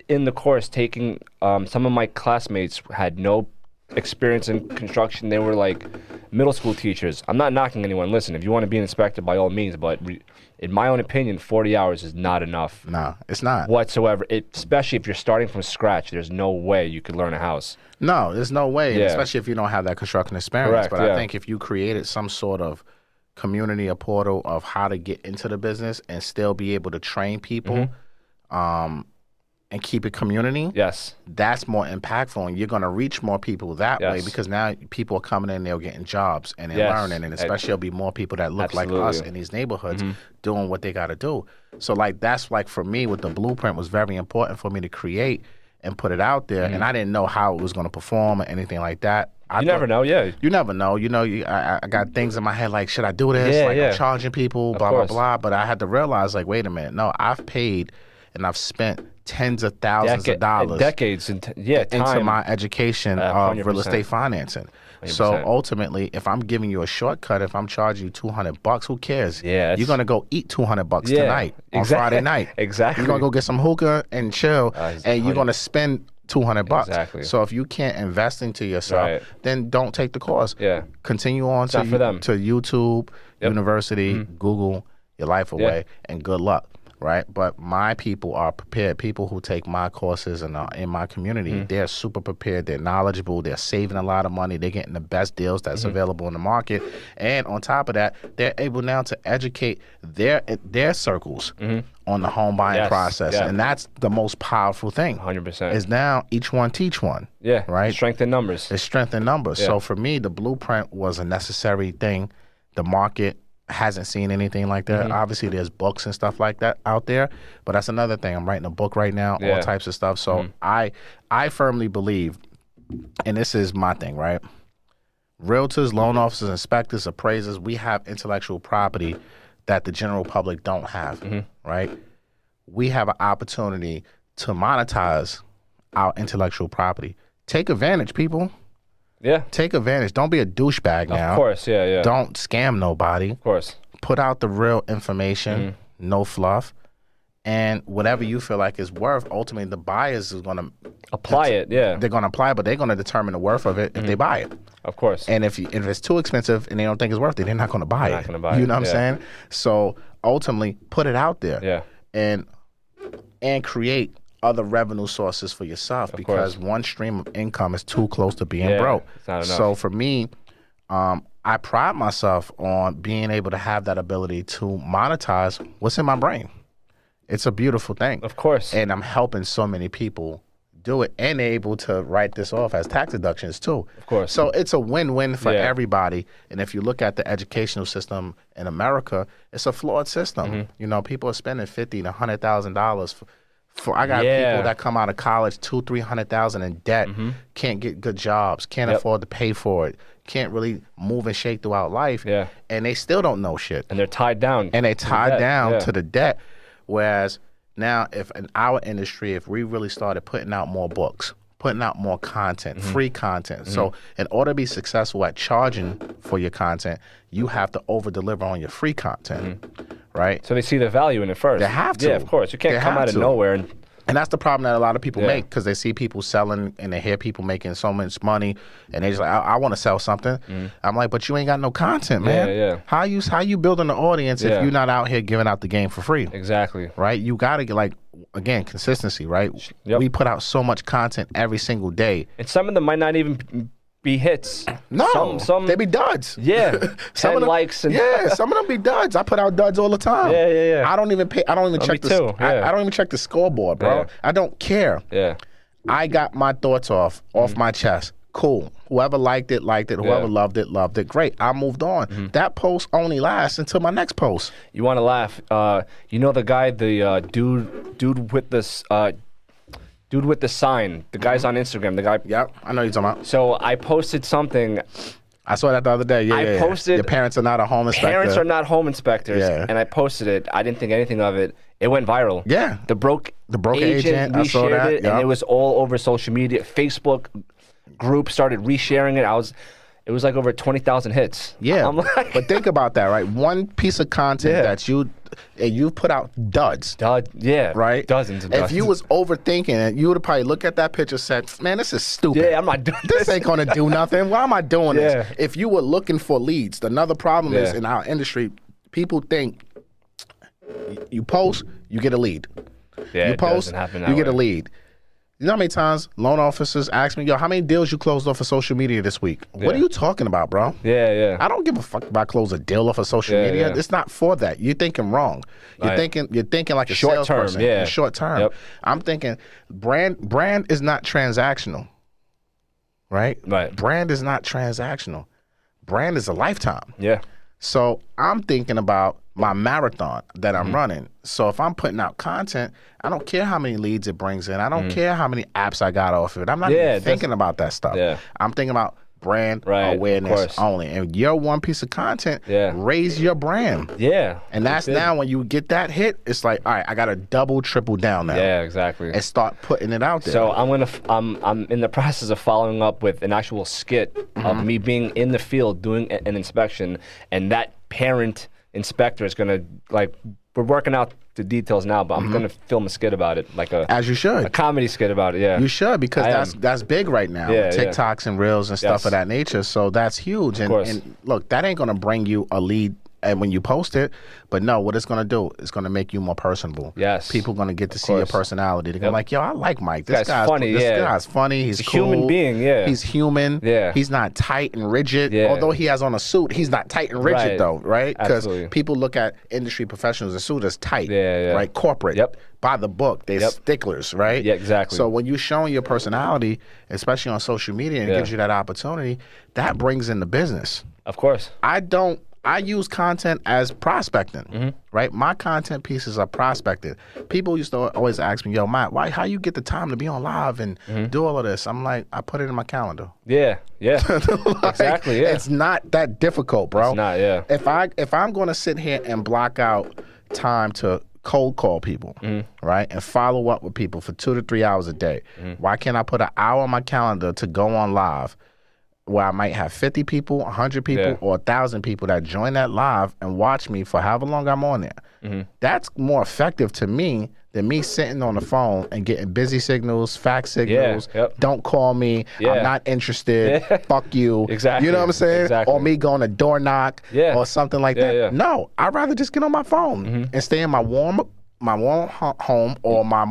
the course taking, some of my classmates had no experience in construction. They were like middle school teachers. I'm not knocking anyone. Listen, if you want to be an inspector, by all means, but in my own opinion, 40 hours is not enough. No, it's not. Whatsoever. Especially if you're starting from scratch, there's no way you could learn a house. No, there's no way, Yeah. especially if you don't have that construction experience. Correct, but yeah. I think if you created some sort of community or portal of how to get into the business and still be able to train people and keep it community, Yes. that's more impactful, and you're going to reach more people that way Yes. because now people are coming in, they're getting jobs and they're Yes. learning, and especially there'll be more people that look like us Absolutely. in these neighborhoods doing what they got to do. So like that's like for me with the blueprint was very important for me to create and put it out there, and I didn't know how it was going to perform or anything like that. You never know, yeah. You never know. You know, I got things in my head like, should I do this? Yeah, like yeah. I'm charging people, blah, course. blah, blah. But I had to realize, like, wait a minute. No, I've paid and I've spent tens of thousands of dollars decades into into my education of real 100%. estate financing. So 100%. ultimately, if I'm giving you a shortcut, if I'm charging you $200, who cares? Yeah, You're gonna go eat $200 Yeah, tonight on exactly. Friday night. Exactly. You're gonna go get some hookah and chill, It's and you're 100. gonna spend $200. Exactly. So if you can't invest into yourself, Right. then don't take the course. Yeah. Continue on not for them. to YouTube, University, Google, your life away, and good luck. Right, but my people are prepared. People who take my courses and are in my community, they're super prepared. They're knowledgeable. They're saving a lot of money. They're getting the best deals that's available in the market. And on top of that, they're able now to educate their circles on the home buying Yes, process, yeah. and that's the most powerful thing. 100%. Is now each one teach one. Yeah. right. Strength in numbers. It's strength in numbers. Yeah. So for me, the blueprint was a necessary thing. The market hasn't seen anything like that. Obviously, there's books and stuff like that out there, but that's another thing. I'm writing a book right now, all Yeah. types of stuff. So I firmly believe, and this is my thing, right? Realtors, loan officers, inspectors, appraisers, we have intellectual property that the general public don't have, right? We have an opportunity to monetize our intellectual property. Take advantage, people. Yeah. Take advantage. Don't be a douchebag now. Of course, yeah, yeah. Don't scam nobody. Of course. Put out the real information, no fluff, and whatever you feel like is worth. Ultimately, the buyers is gonna Apply it, yeah. They're gonna apply, but they're gonna determine the worth of it if they buy it. Of course. And if it's too expensive and they don't think it's worth it, they're not gonna buy They're it. not gonna buy You it, know what I'm yeah. saying? So ultimately, put it out there. Yeah. And create other revenue sources for yourself, because one stream of income is too close to being Yeah, broke. it's not enough. So for me, I pride myself on being able to have that ability to monetize what's in my brain. It's a beautiful thing. Of course. And I'm helping so many people do it, and they're able to write this off as tax deductions too. Of course. So it's a win-win for Yeah. everybody. And if you look at the educational system in America, it's a flawed system. You know, people are spending $50,000 to $100,000 for I got Yeah. people that come out of college $200,000-300,000 in debt, can't get good jobs, can't Yep. afford to pay for it, can't really move and shake throughout life, Yeah. and they still don't know shit. And they're tied down. And they to the tied debt, down yeah. to the debt. Whereas now, if in our industry, if we really started putting out more books, putting out more content, free content. So in order to be successful at charging for your content, you have to over-deliver on your free content, right? So they see the value in it first. They have to. Yeah, of course. You can't They come have out of to. nowhere and And that's the problem that a lot of people Yeah. make, because they see people selling and they hear people making so much money, and they just like, I want to sell something. I'm like, but you ain't got no content, man. Yeah. How you building an audience Yeah. if you're not out here giving out the game for free? exactly. Right? You got to get, like, again, consistency, right? Yep. We put out so much content every single day. And some of them might not even be hits. No, some they be duds. yeah, Some 10 of them, likes and yeah, some of them be duds. I put out duds all the time. Yeah. I don't even check me the too, yeah. I don't even check the scoreboard, bro. Yeah. I don't care. yeah. I got my thoughts off my chest. Cool. Whoever liked it, liked it. Whoever loved it. Great. I moved on. That post only lasts until my next post. You want to laugh? You know the guy, the dude with this dude with the sign. The guy's on Instagram. The guy. Yep, I know you're talking about. So I posted something. I saw that the other day. Yeah, I yeah. posted- Your parents are not a home inspector. Parents are not home inspectors. Yeah. And I posted it. I didn't think anything of it. It went viral. Yeah. The broke agent, I saw reshared that, it, yup. and it was all over social media. Facebook group started resharing it. It was like over 20,000 hits. Yeah, I'm like, but think about that, right? One piece of content Yeah. that you and you put out duds. Yeah. Right? Dozens of If dozens. you was overthinking it, you would have probably looked at that picture and said, man, this is stupid. Yeah, I'm not doing This ain't going to do nothing. Why am I doing Yeah. this? If you were looking for leads, another problem is Yeah. in our industry, people think you post, you get a lead. Yeah, You it post, doesn't happen that you get a way. lead. You know how many times loan officers ask me, yo, how many deals you closed off of social media this week? What are you talking about, bro? Yeah. I don't give a fuck if I close a deal off of social Yeah, media. yeah. It's not for that. You're thinking wrong. You're Right. thinking like a Short term, salesperson. yeah. In short term. Yep. I'm thinking brand is not transactional. Right? Right. Brand is not transactional. Brand is a lifetime. Yeah. So I'm thinking about my marathon that Mm-hmm. I'm running. So if I'm putting out content, I don't care how many leads it brings in. I don't care how many apps I got off of it. I'm not Mm. Yeah, even it thinking about that stuff. Yeah. I'm thinking about brand Right, of awareness course. only. And your one piece of content, Yeah. raise your brand. Yeah. And that's now when you get that hit, it's like, all right, I got to double, triple down now. Yeah, exactly. And start putting it out there. So I'm in the process of following up with an actual skit of me being in the field doing an inspection, and that parent inspector is gonna we're working out the details now, but I'm gonna film a skit about it, like as you should. a comedy skit about it. Yeah, You should, because I that's big right now. Yeah, with yeah. TikToks and Reels and stuff Yes. of that nature. So that's huge. course. And look, that ain't gonna bring you a lead and when you post it, but no, what it's gonna do is gonna make you more personable. Yes. People gonna get to see your course. personality. They're gonna Yep. be like, yo, I like Mike. This Guy's guy's funny, This yeah. guy's funny. He's a cool. human being, yeah. He's human. Yeah. He's not tight and rigid. Yeah. Although he has on a suit, he's not tight and rigid Right. though, right? Because Absolutely. people look at industry professionals in suit as tight. Yeah, yeah. Right? Corporate. Yep. By the book. They're Yep. sticklers, right? Yeah, exactly. So when you're showing your personality, especially on social media, and it Yeah. gives you that opportunity, that brings in the business. of course. I use content as prospecting, Mm-hmm. right? My content pieces are prospecting. People used to always ask me, yo, Matt, how you get the time to be on live and Mm-hmm. do all of this? I'm like, I put it in my calendar. Yeah, exactly. Yeah, It's not that difficult, bro. It's not, yeah. If I'm going to sit here and block out time to cold call people, Mm-hmm. right, and follow up with people for 2 to 3 hours a day, why can't I put an hour on my calendar to go on live where I might have 50 people, 100 people, Yeah. or 1,000 people that join that live and watch me for however long I'm on there? Mm-hmm. That's more effective to me than me sitting on the phone and getting busy signals, fax signals. yep. Don't call me. Yeah. I'm not interested. Yeah. Fuck you. Exactly. You know what I'm saying? Exactly. Or me going to door knock Yeah. or something like Yeah, that. yeah. No, I'd rather just get on my phone and stay in my warm home or my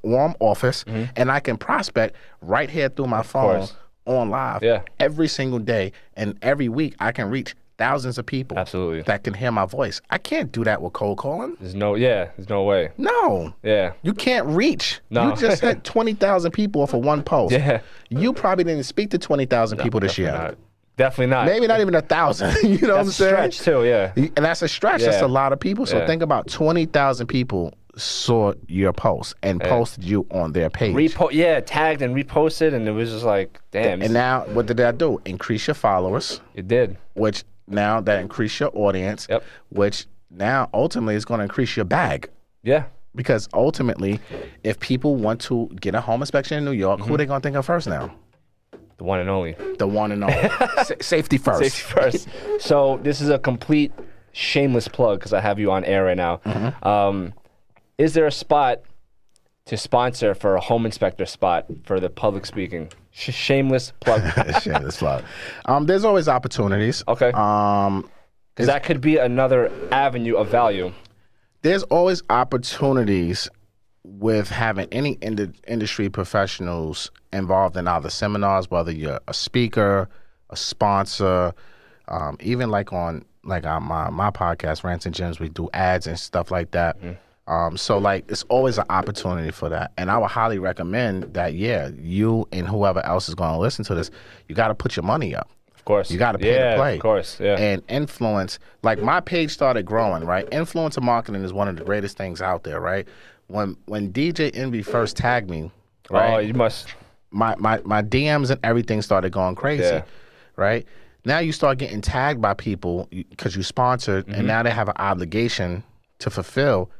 warm office, and I can prospect right here through my phone course. on live Yeah. every single day, and every week I can reach thousands of people Absolutely. that can hear my voice. I can't do that with cold calling. There's no way. No. Yeah. You can't reach. No. You just hit 20,000 people off of one post. Yeah. You probably didn't speak to 20,000 people this year. Not. Definitely not. Maybe not even 1,000. You know what I'm That's a saying? stretch too. Yeah. And that's a stretch. That's Yeah. a lot of people. So Yeah. think about 20,000 people saw your post and posted you on their page. Tagged and reposted, and it was just like, damn. And now, what did that do? Increase your followers, it did. which now that increase your audience, Yep. which now ultimately is going to increase your bag. Yeah. Because ultimately, if people want to get a home inspection in New York, who are they going to think of first now? The one and only. The one and only. Safety first. Safety first. So this is a complete shameless plug because I have you on air right now. Is there a spot to sponsor for a home inspector spot for the public speaking? Shameless plug. Shameless plug. There's always opportunities. Okay. Because that could be another avenue of value. There's always opportunities with having any industry professionals involved in either seminars, whether you're a speaker, a sponsor, even like on my podcast, Rants and Gems, we do ads and stuff like that. So like it's always an opportunity for that. And I would highly recommend that, you and whoever else is going to listen to this, you got to put your money up. Of course. You got to pay to play. Of course, yeah. And influence, like my page started growing, right? Influencer marketing is one of the greatest things out there, right? When DJ Envy first tagged me, right? Oh, you must. My DMs and everything started going crazy, Yeah. right? Now you start getting tagged by people because you sponsored, and now they have an obligation to fulfill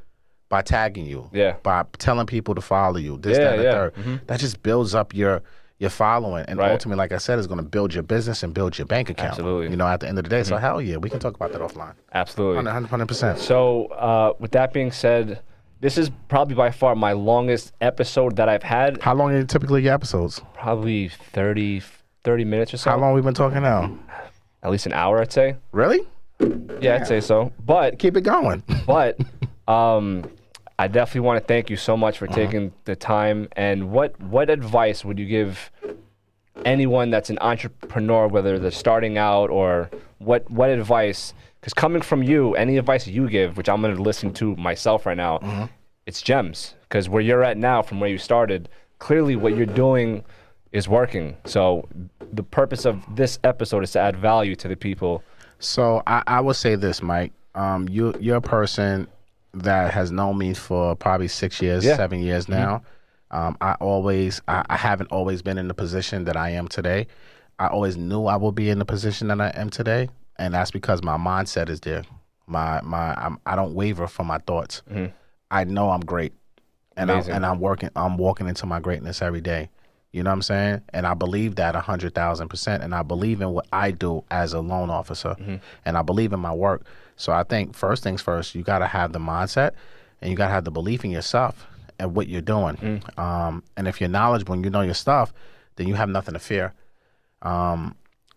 by tagging you, Yeah. by telling people to follow you, this, that, and the third. That just builds up your your following, and ultimately, like I said, is going to build your business and build your bank account. Absolutely. You know, at the end of the day. So hell yeah, we can talk about that offline. Absolutely. 100%. So with that being said, this is probably by far my longest episode that I've had. How long are typically your episodes? Probably 30 minutes or so. How long we been talking now? At least an hour, I'd say. Really? Yeah, I'd say so. But keep it going. But I definitely want to thank you so much for taking the time. And what advice would you give anyone that's an entrepreneur, whether they're starting out, or what advice? Because coming from you, any advice you give, which I'm going to listen to myself right now, it's gems. Because where you're at now, from where you started, clearly what you're doing is working. So the purpose of this episode is to add value to the people. So I would say this, Mike. You're a person that has known me for probably 6 years, 7 years now. I haven't always been in the position that I am today. I always knew I would be in the position that I am today, and that's because my mindset is there. I don't waver from my thoughts. I know I'm great, and I'm walking into my greatness every day. You know what I'm saying? And I believe that 100,000%. And I believe in what I do as a loan officer. And I believe in my work. So I think first things first, you got to have the mindset and you got to have the belief in yourself and what you're doing. And if you're knowledgeable and you know your stuff, then you have nothing to fear.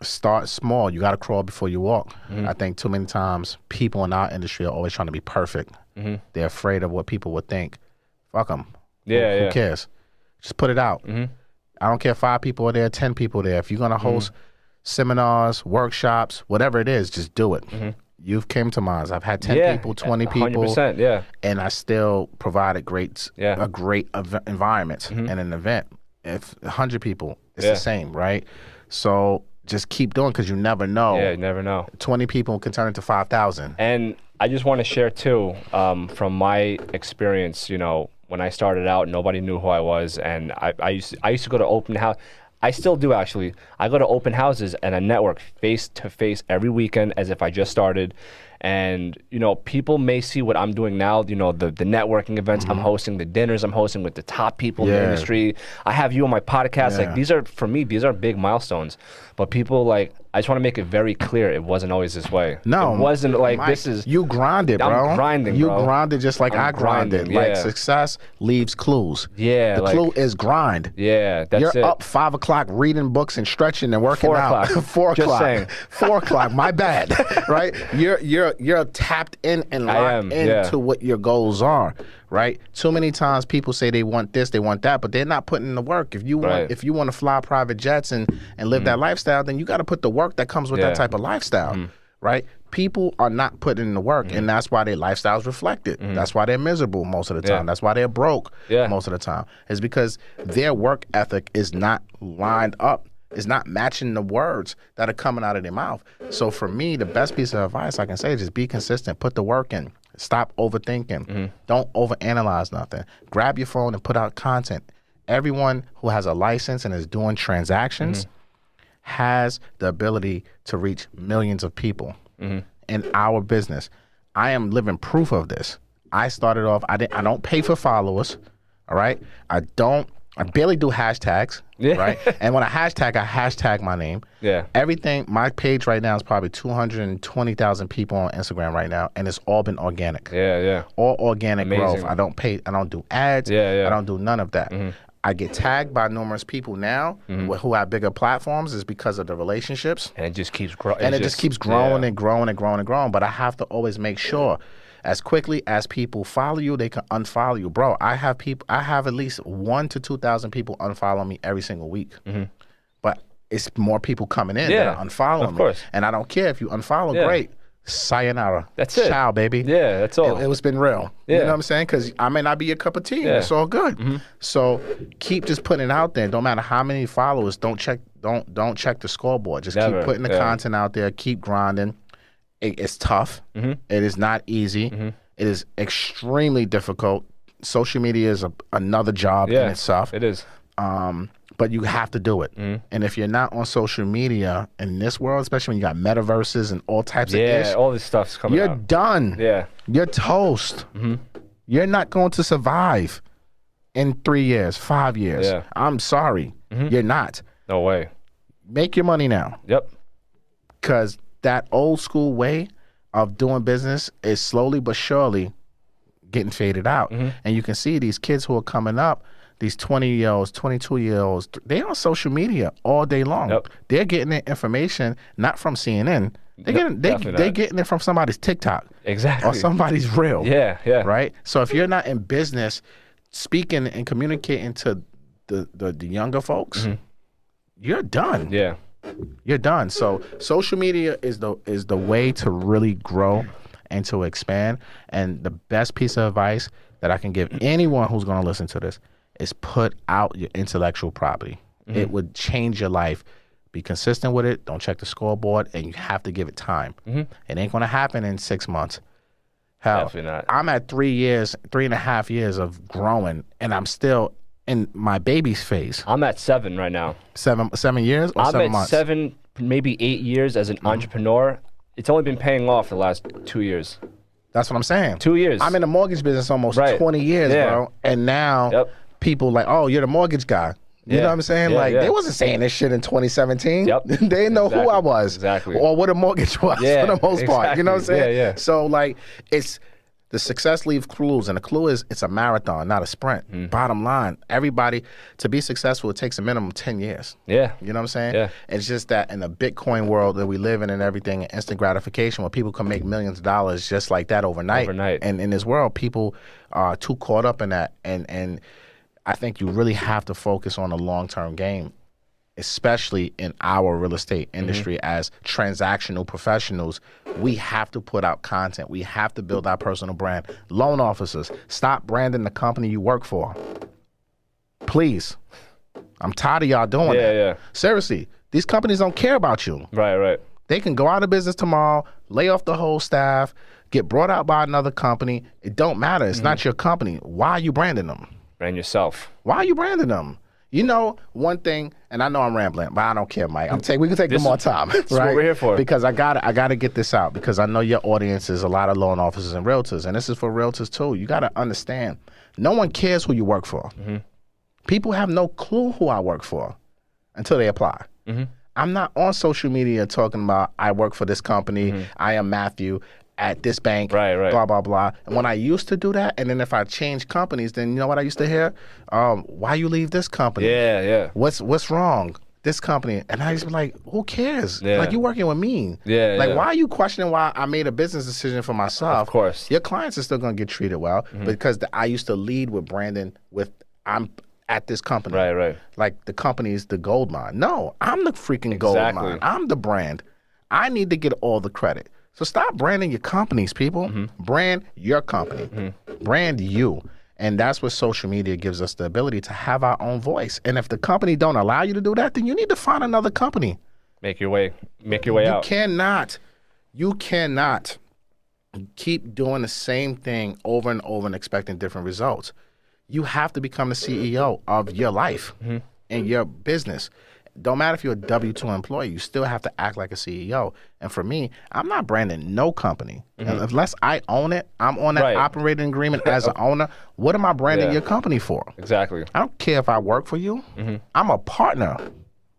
Start small. You got to crawl before you walk. I think too many times people in our industry are always trying to be perfect. They're afraid of what people would think. Fuck them. Who cares? Just put it out. I don't care if 5 people are there, 10 people there. If you're going to host seminars, workshops, whatever it is, just do it. You've came to mine. I've had 10 people, 20 people. 100%, and I still provide a great environment and an event. If 100 people, it's the same, right? So just keep doing because you never know. Yeah, you never know. 20 people can turn into 5,000. And I just want to share, too, from my experience, you know, when I started out, nobody knew who I was, and I used to go to open house. I still do, actually. I go to open houses and I network face to face every weekend as if I just started. And, you know, people may see what I'm doing now, you know, the networking events I'm hosting, the dinners I'm hosting with the top people in the industry. I have you on my podcast. Like, these are, for me, these are big milestones. But people, like, I just want to make it very clear it wasn't always this way. No. It wasn't like, Mike, this is... You grinded, bro. I'm grinding, you bro. You grinded just like I grinded. Like, success leaves clues. Yeah. The clue is grind. Yeah, that's You're it. up 5 o'clock reading books and stretching and working 4 out. o'clock. 4 o'clock. Just saying. 4 o'clock. My bad. Right? You're tapped in and locked into what your goals are. Right? Too many times people say they want this, they want that, but they're not putting in the work. If you want to fly private jets and live that lifestyle, then you got to put the work that comes with that type of lifestyle. Right? People are not putting in the work, and that's why their lifestyles reflect it. That's why they're miserable most of the time. That's why they're broke most of the time. It's because their work ethic is not lined up. It's not matching the words that are coming out of their mouth. So for me, the best piece of advice I can say is just be consistent. Put the work in. Stop overthinking. Don't overanalyze nothing. Grab your phone and put out content. Everyone who has a license and is doing transactions has the ability to reach millions of people in our business. I am living proof of this. I started off, I don't pay for followers, all right? I barely do hashtags, right? And when I hashtag my name. Everything, my page right now is probably 220,000 people on Instagram right now, and it's all been organic. All organic growth. I don't do ads. I don't do none of that. I get tagged by numerous people now who have bigger platforms is because of the relationships. And it just keeps growing. And it just keeps growing and growing and growing and growing. But I have to always make sure as quickly as people follow you, they can unfollow you. Bro, I have at least 1,000 to 2,000 people unfollow me every single week. But it's more people coming in that are unfollowing me. And I don't care if you unfollow, great. Sayonara. That's it. Ciao, baby. Yeah, that's all. It's been real. You know what I'm saying? Because I may not be your cup of tea. It's all good. So keep just putting it out there. Don't matter how many followers. Don't check the scoreboard. Just keep putting the content out there. Keep grinding. It's tough. It is not easy. It is extremely difficult. Social media is another job in itself. It is. But you have to do it. And if you're not on social media in this world, especially when you got metaverses and all types of ish, all this stuff's coming out. You're done. You're toast. You're not going to survive. in 3 years, 5 years. Yeah. I'm sorry. You're not. No way. Make your money now. Yep. Because that old school way of doing business is slowly but surely getting faded out. And you can see these kids who are coming up, these 20-year-olds, 22-year-olds, they're on social media all day long. Yep. They're getting their information not from CNN. They're getting it from somebody's TikTok. Exactly. Or somebody's reel. Yeah, yeah. Right? So if you're not in business speaking and communicating to the younger folks, you're done. Yeah. You're done. So social media is the way to really grow and to expand. And the best piece of advice that I can give anyone who's going to listen to this is put out your intellectual property. It would change your life. Be consistent with it. Don't check the scoreboard, and you have to give it time. It ain't going to happen in 6 months. Hell, Definitely not. I'm at 3.5 years of growing, and I'm still in my baby's phase. I'm at 7 right now. 7 years or I'm 7 at months? 7, maybe 8 years as an entrepreneur. It's only been paying off the last 2 years. That's what I'm saying. 2 years. I'm in the mortgage business almost 20 years, bro. And now people like, oh, you're the mortgage guy. You know what I'm saying? They wasn't saying this shit in 2017. They didn't know who I was. Exactly. Or what a mortgage was for the most part. You know what I'm saying? Yeah. So, it's the success leaves clues. And the clue is it's a marathon, not a sprint. Bottom line, everybody, to be successful, it takes a minimum 10 years. Yeah. You know what I'm saying? Yeah. It's just that in the Bitcoin world that we live in and everything, instant gratification, where people can make millions of dollars just like that overnight. And in this world, people are too caught up in that. And I think you really have to focus on the long-term game, especially in our real estate industry as transactional professionals. We have to put out content. We have to build our personal brand. Loan officers, stop branding the company you work for. Please. I'm tired of y'all doing that. Yeah. Seriously, these companies don't care about you. Right. They can go out of business tomorrow, lay off the whole staff, get brought out by another company. It don't matter. It's not your company. Why are you branding them? Brand yourself. Why are you branding them? You know, one thing, and I know I'm rambling, but I don't care, Mike. We can take more time. That's what we're here for. Because I gotta get this out, because I know your audience is a lot of loan officers and realtors, and this is for realtors too. You gotta understand, no one cares who you work for. People have no clue who I work for until they apply. I'm not on social media talking about I work for this company, I am Matthew at this bank, blah, blah, blah. And when I used to do that, and then if I change companies, then you know what I used to hear? Why you leave this company? Yeah. What's wrong? This company. And I used to be like, who cares? Yeah. Like, you working with me. Why are you questioning why I made a business decision for myself? Of course. Your clients are still going to get treated well, because I used to lead with branding I'm at this company. Right. Like, the company is the gold mine. No, I'm the freaking gold mine. I'm the brand. I need to get all the credit. So stop branding your companies, people. Brand your company. Brand you. And that's what social media gives us the ability to have our own voice. And if the company don't allow you to do that, then you need to find another company. Make your way out. You cannot keep doing the same thing over and over and expecting different results. You have to become the CEO of your life and your business. Don't matter if you're a W-2 employee, you still have to act like a CEO. And for me, I'm not branding no company. Unless I own it, I'm on that operating agreement as an owner. What am I branding your company for? Exactly. I don't care if I work for you. I'm a partner.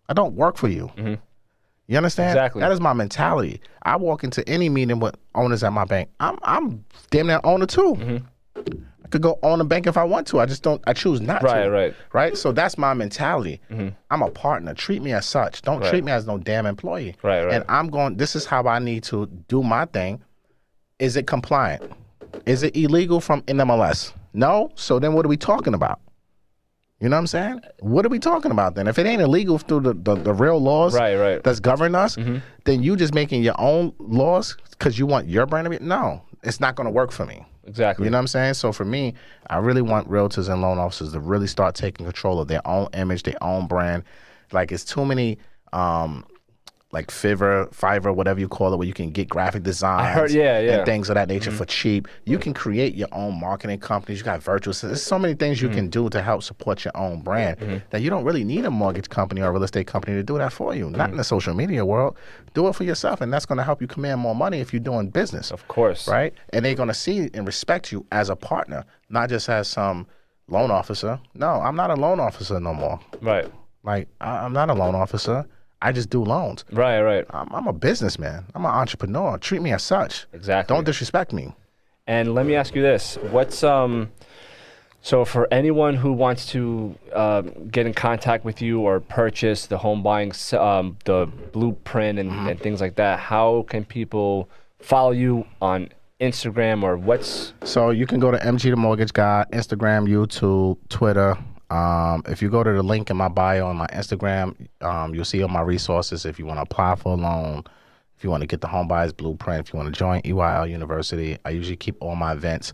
I don't work for you. You understand? Exactly. That is my mentality. I walk into any meeting with owners at my bank. I'm damn near owner too. I could go own a bank if I want to. I choose not to. Right? So that's my mentality. I'm a partner. Treat me as such. Don't treat me as no damn employee. And this is how I need to do my thing. Is it compliant? Is it illegal from NMLS? No? So then what are we talking about? You know what I'm saying? What are we talking about then? If it ain't illegal through the real laws that's governing us, then you just making your own laws because you want your brand to be, no, it's not going to work for me. Exactly. You know what I'm saying? So for me, I really want realtors and loan officers to really start taking control of their own image, their own brand. Like, it's too many like Fiverr, whatever you call it, where you can get graphic designs and things of that nature for cheap. You can create your own marketing companies. You got virtual assistants. There's so many things you can do to help support your own brand that you don't really need a mortgage company or a real estate company to do that for you. Not in the social media world. Do it for yourself, and that's going to help you command more money if you're doing business. Of course. Right? And they're going to see and respect you as a partner, not just as some loan officer. No, I'm not a loan officer no more. Right. Like, I'm not a loan officer. I just do loans. Right. I'm a businessman. I'm an entrepreneur. Treat me as such. Exactly. Don't disrespect me. And let me ask you this: what's so for anyone who wants to get in contact with you or purchase the home buying, the blueprint and things like that, how can people follow you on Instagram or what's? So you can go to MGTheMortgageGuy, Instagram, YouTube, Twitter. If you go to the link in my bio on my Instagram, you'll see all my resources. If you want to apply for a loan, if you want to get the home buyers blueprint, if you want to join EYL University, I usually keep all my events.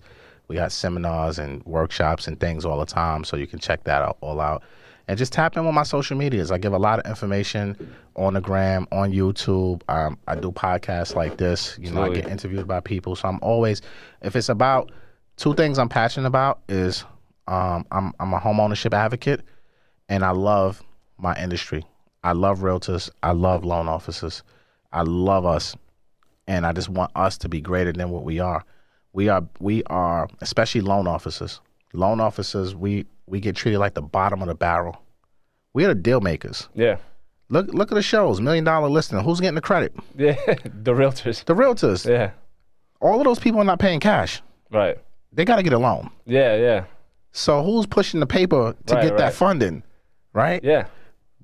We got seminars and workshops and things all the time, so you can check that out, all out. And just tap in with my social medias. I give a lot of information on the gram, on YouTube. I do podcasts like this. You know, I get interviewed by people. So I'm always, if it's about two things I'm passionate about is I'm a home ownership advocate, and I love my industry. I love realtors. I love loan officers. I love us, and I just want us to be greater than what we are. We are, especially loan officers. Loan officers, we get treated like the bottom of the barrel. We are the deal makers. Yeah. Look at the shows, $1 Million Listing. Who's getting the credit? Yeah, the realtors. The realtors. Yeah. All of those people are not paying cash. Right. They got to get a loan. Yeah. So who's pushing the paper to get that funding, right? Yeah.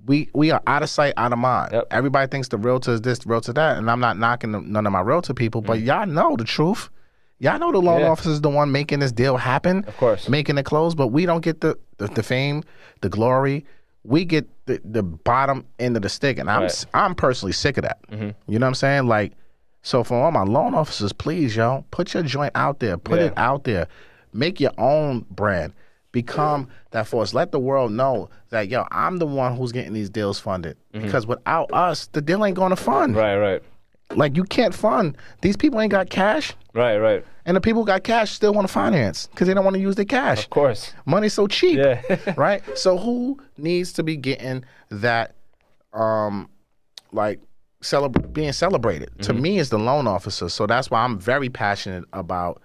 We are out of sight, out of mind. Yep. Everybody thinks the realtor is this, the realtor that, and I'm not knocking none of my realtor people, but y'all know the truth. Y'all know the loan officer is the one making this deal happen. Of course. Making it close, but we don't get the fame, the glory. We get the bottom end of the stick, and I'm personally sick of that. You know what I'm saying? Like, so for all my loan officers, please, yo, put your joint out there. Put it out there. Make your own brand. Become that force. Let the world know that, yo, I'm the one who's getting these deals funded. Because without us, the deal ain't going to fund. Right. Like, you can't fund. These people ain't got cash. Right. And the people who got cash still want to finance because they don't want to use their cash. Of course. Money's so cheap. Yeah. Right? So who needs to be getting that, being celebrated? To me, is the loan officer. So that's why I'm very passionate about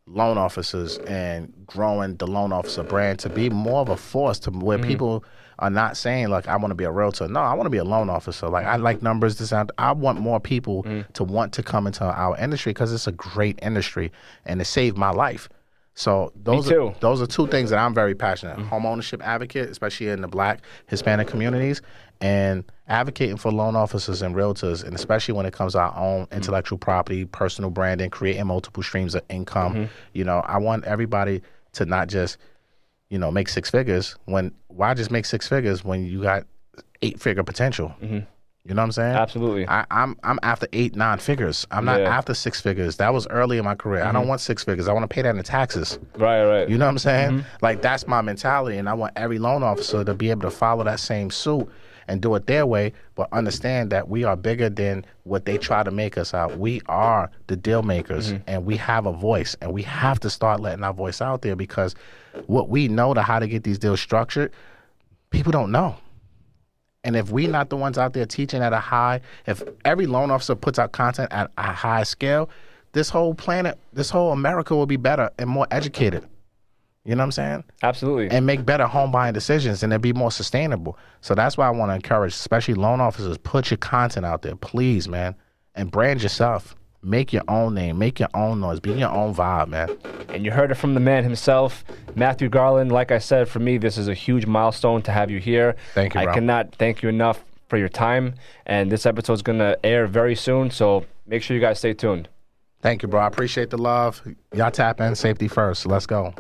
loan officers and growing the loan officer brand to be more of a force to where people are not saying, like, I want to be a realtor. No, I want to be a loan officer. Like, I like numbers. I want more people to want to come into our industry because it's a great industry and it saved my life. So those are two things that I'm very passionate. Home ownership advocate, especially in the Black, Hispanic communities, and advocating for loan officers and realtors, and especially when it comes to our own intellectual property, personal branding, creating multiple streams of income. You know, I want everybody to not just, you know, make six figures. Why just make six figures when you got 8-figure potential? You know what I'm saying? Absolutely. I'm after 8-9 figures. I'm not after 6 figures. That was early in my career. I don't want 6 figures. I want to pay that in taxes. Right. You know what I'm saying? Like, that's my mentality, and I want every loan officer to be able to follow that same suit and do it their way, but understand that we are bigger than what they try to make us out. We are the deal makers, and we have a voice, and we have to start letting our voice out there, because what we know to how to get these deals structured, people don't know. And if we're not the ones out there teaching at a high, if every loan officer puts out content at a high scale, this whole planet, this whole America will be better and more educated. You know what I'm saying? Absolutely. And make better home buying decisions, and it'll be more sustainable. So that's why I want to encourage, especially loan officers, put your content out there, please, man, and brand yourself. Make your own name, make your own noise, be your own vibe, man. And you heard it from the man himself, Matthew Garland. Like I said, for me, this is a huge milestone to have you here. Thank you, bro. I cannot thank you enough for your time. And this episode is going to air very soon, so make sure you guys stay tuned. Thank you, bro. I appreciate the love. Y'all tap in, safety first. Let's go.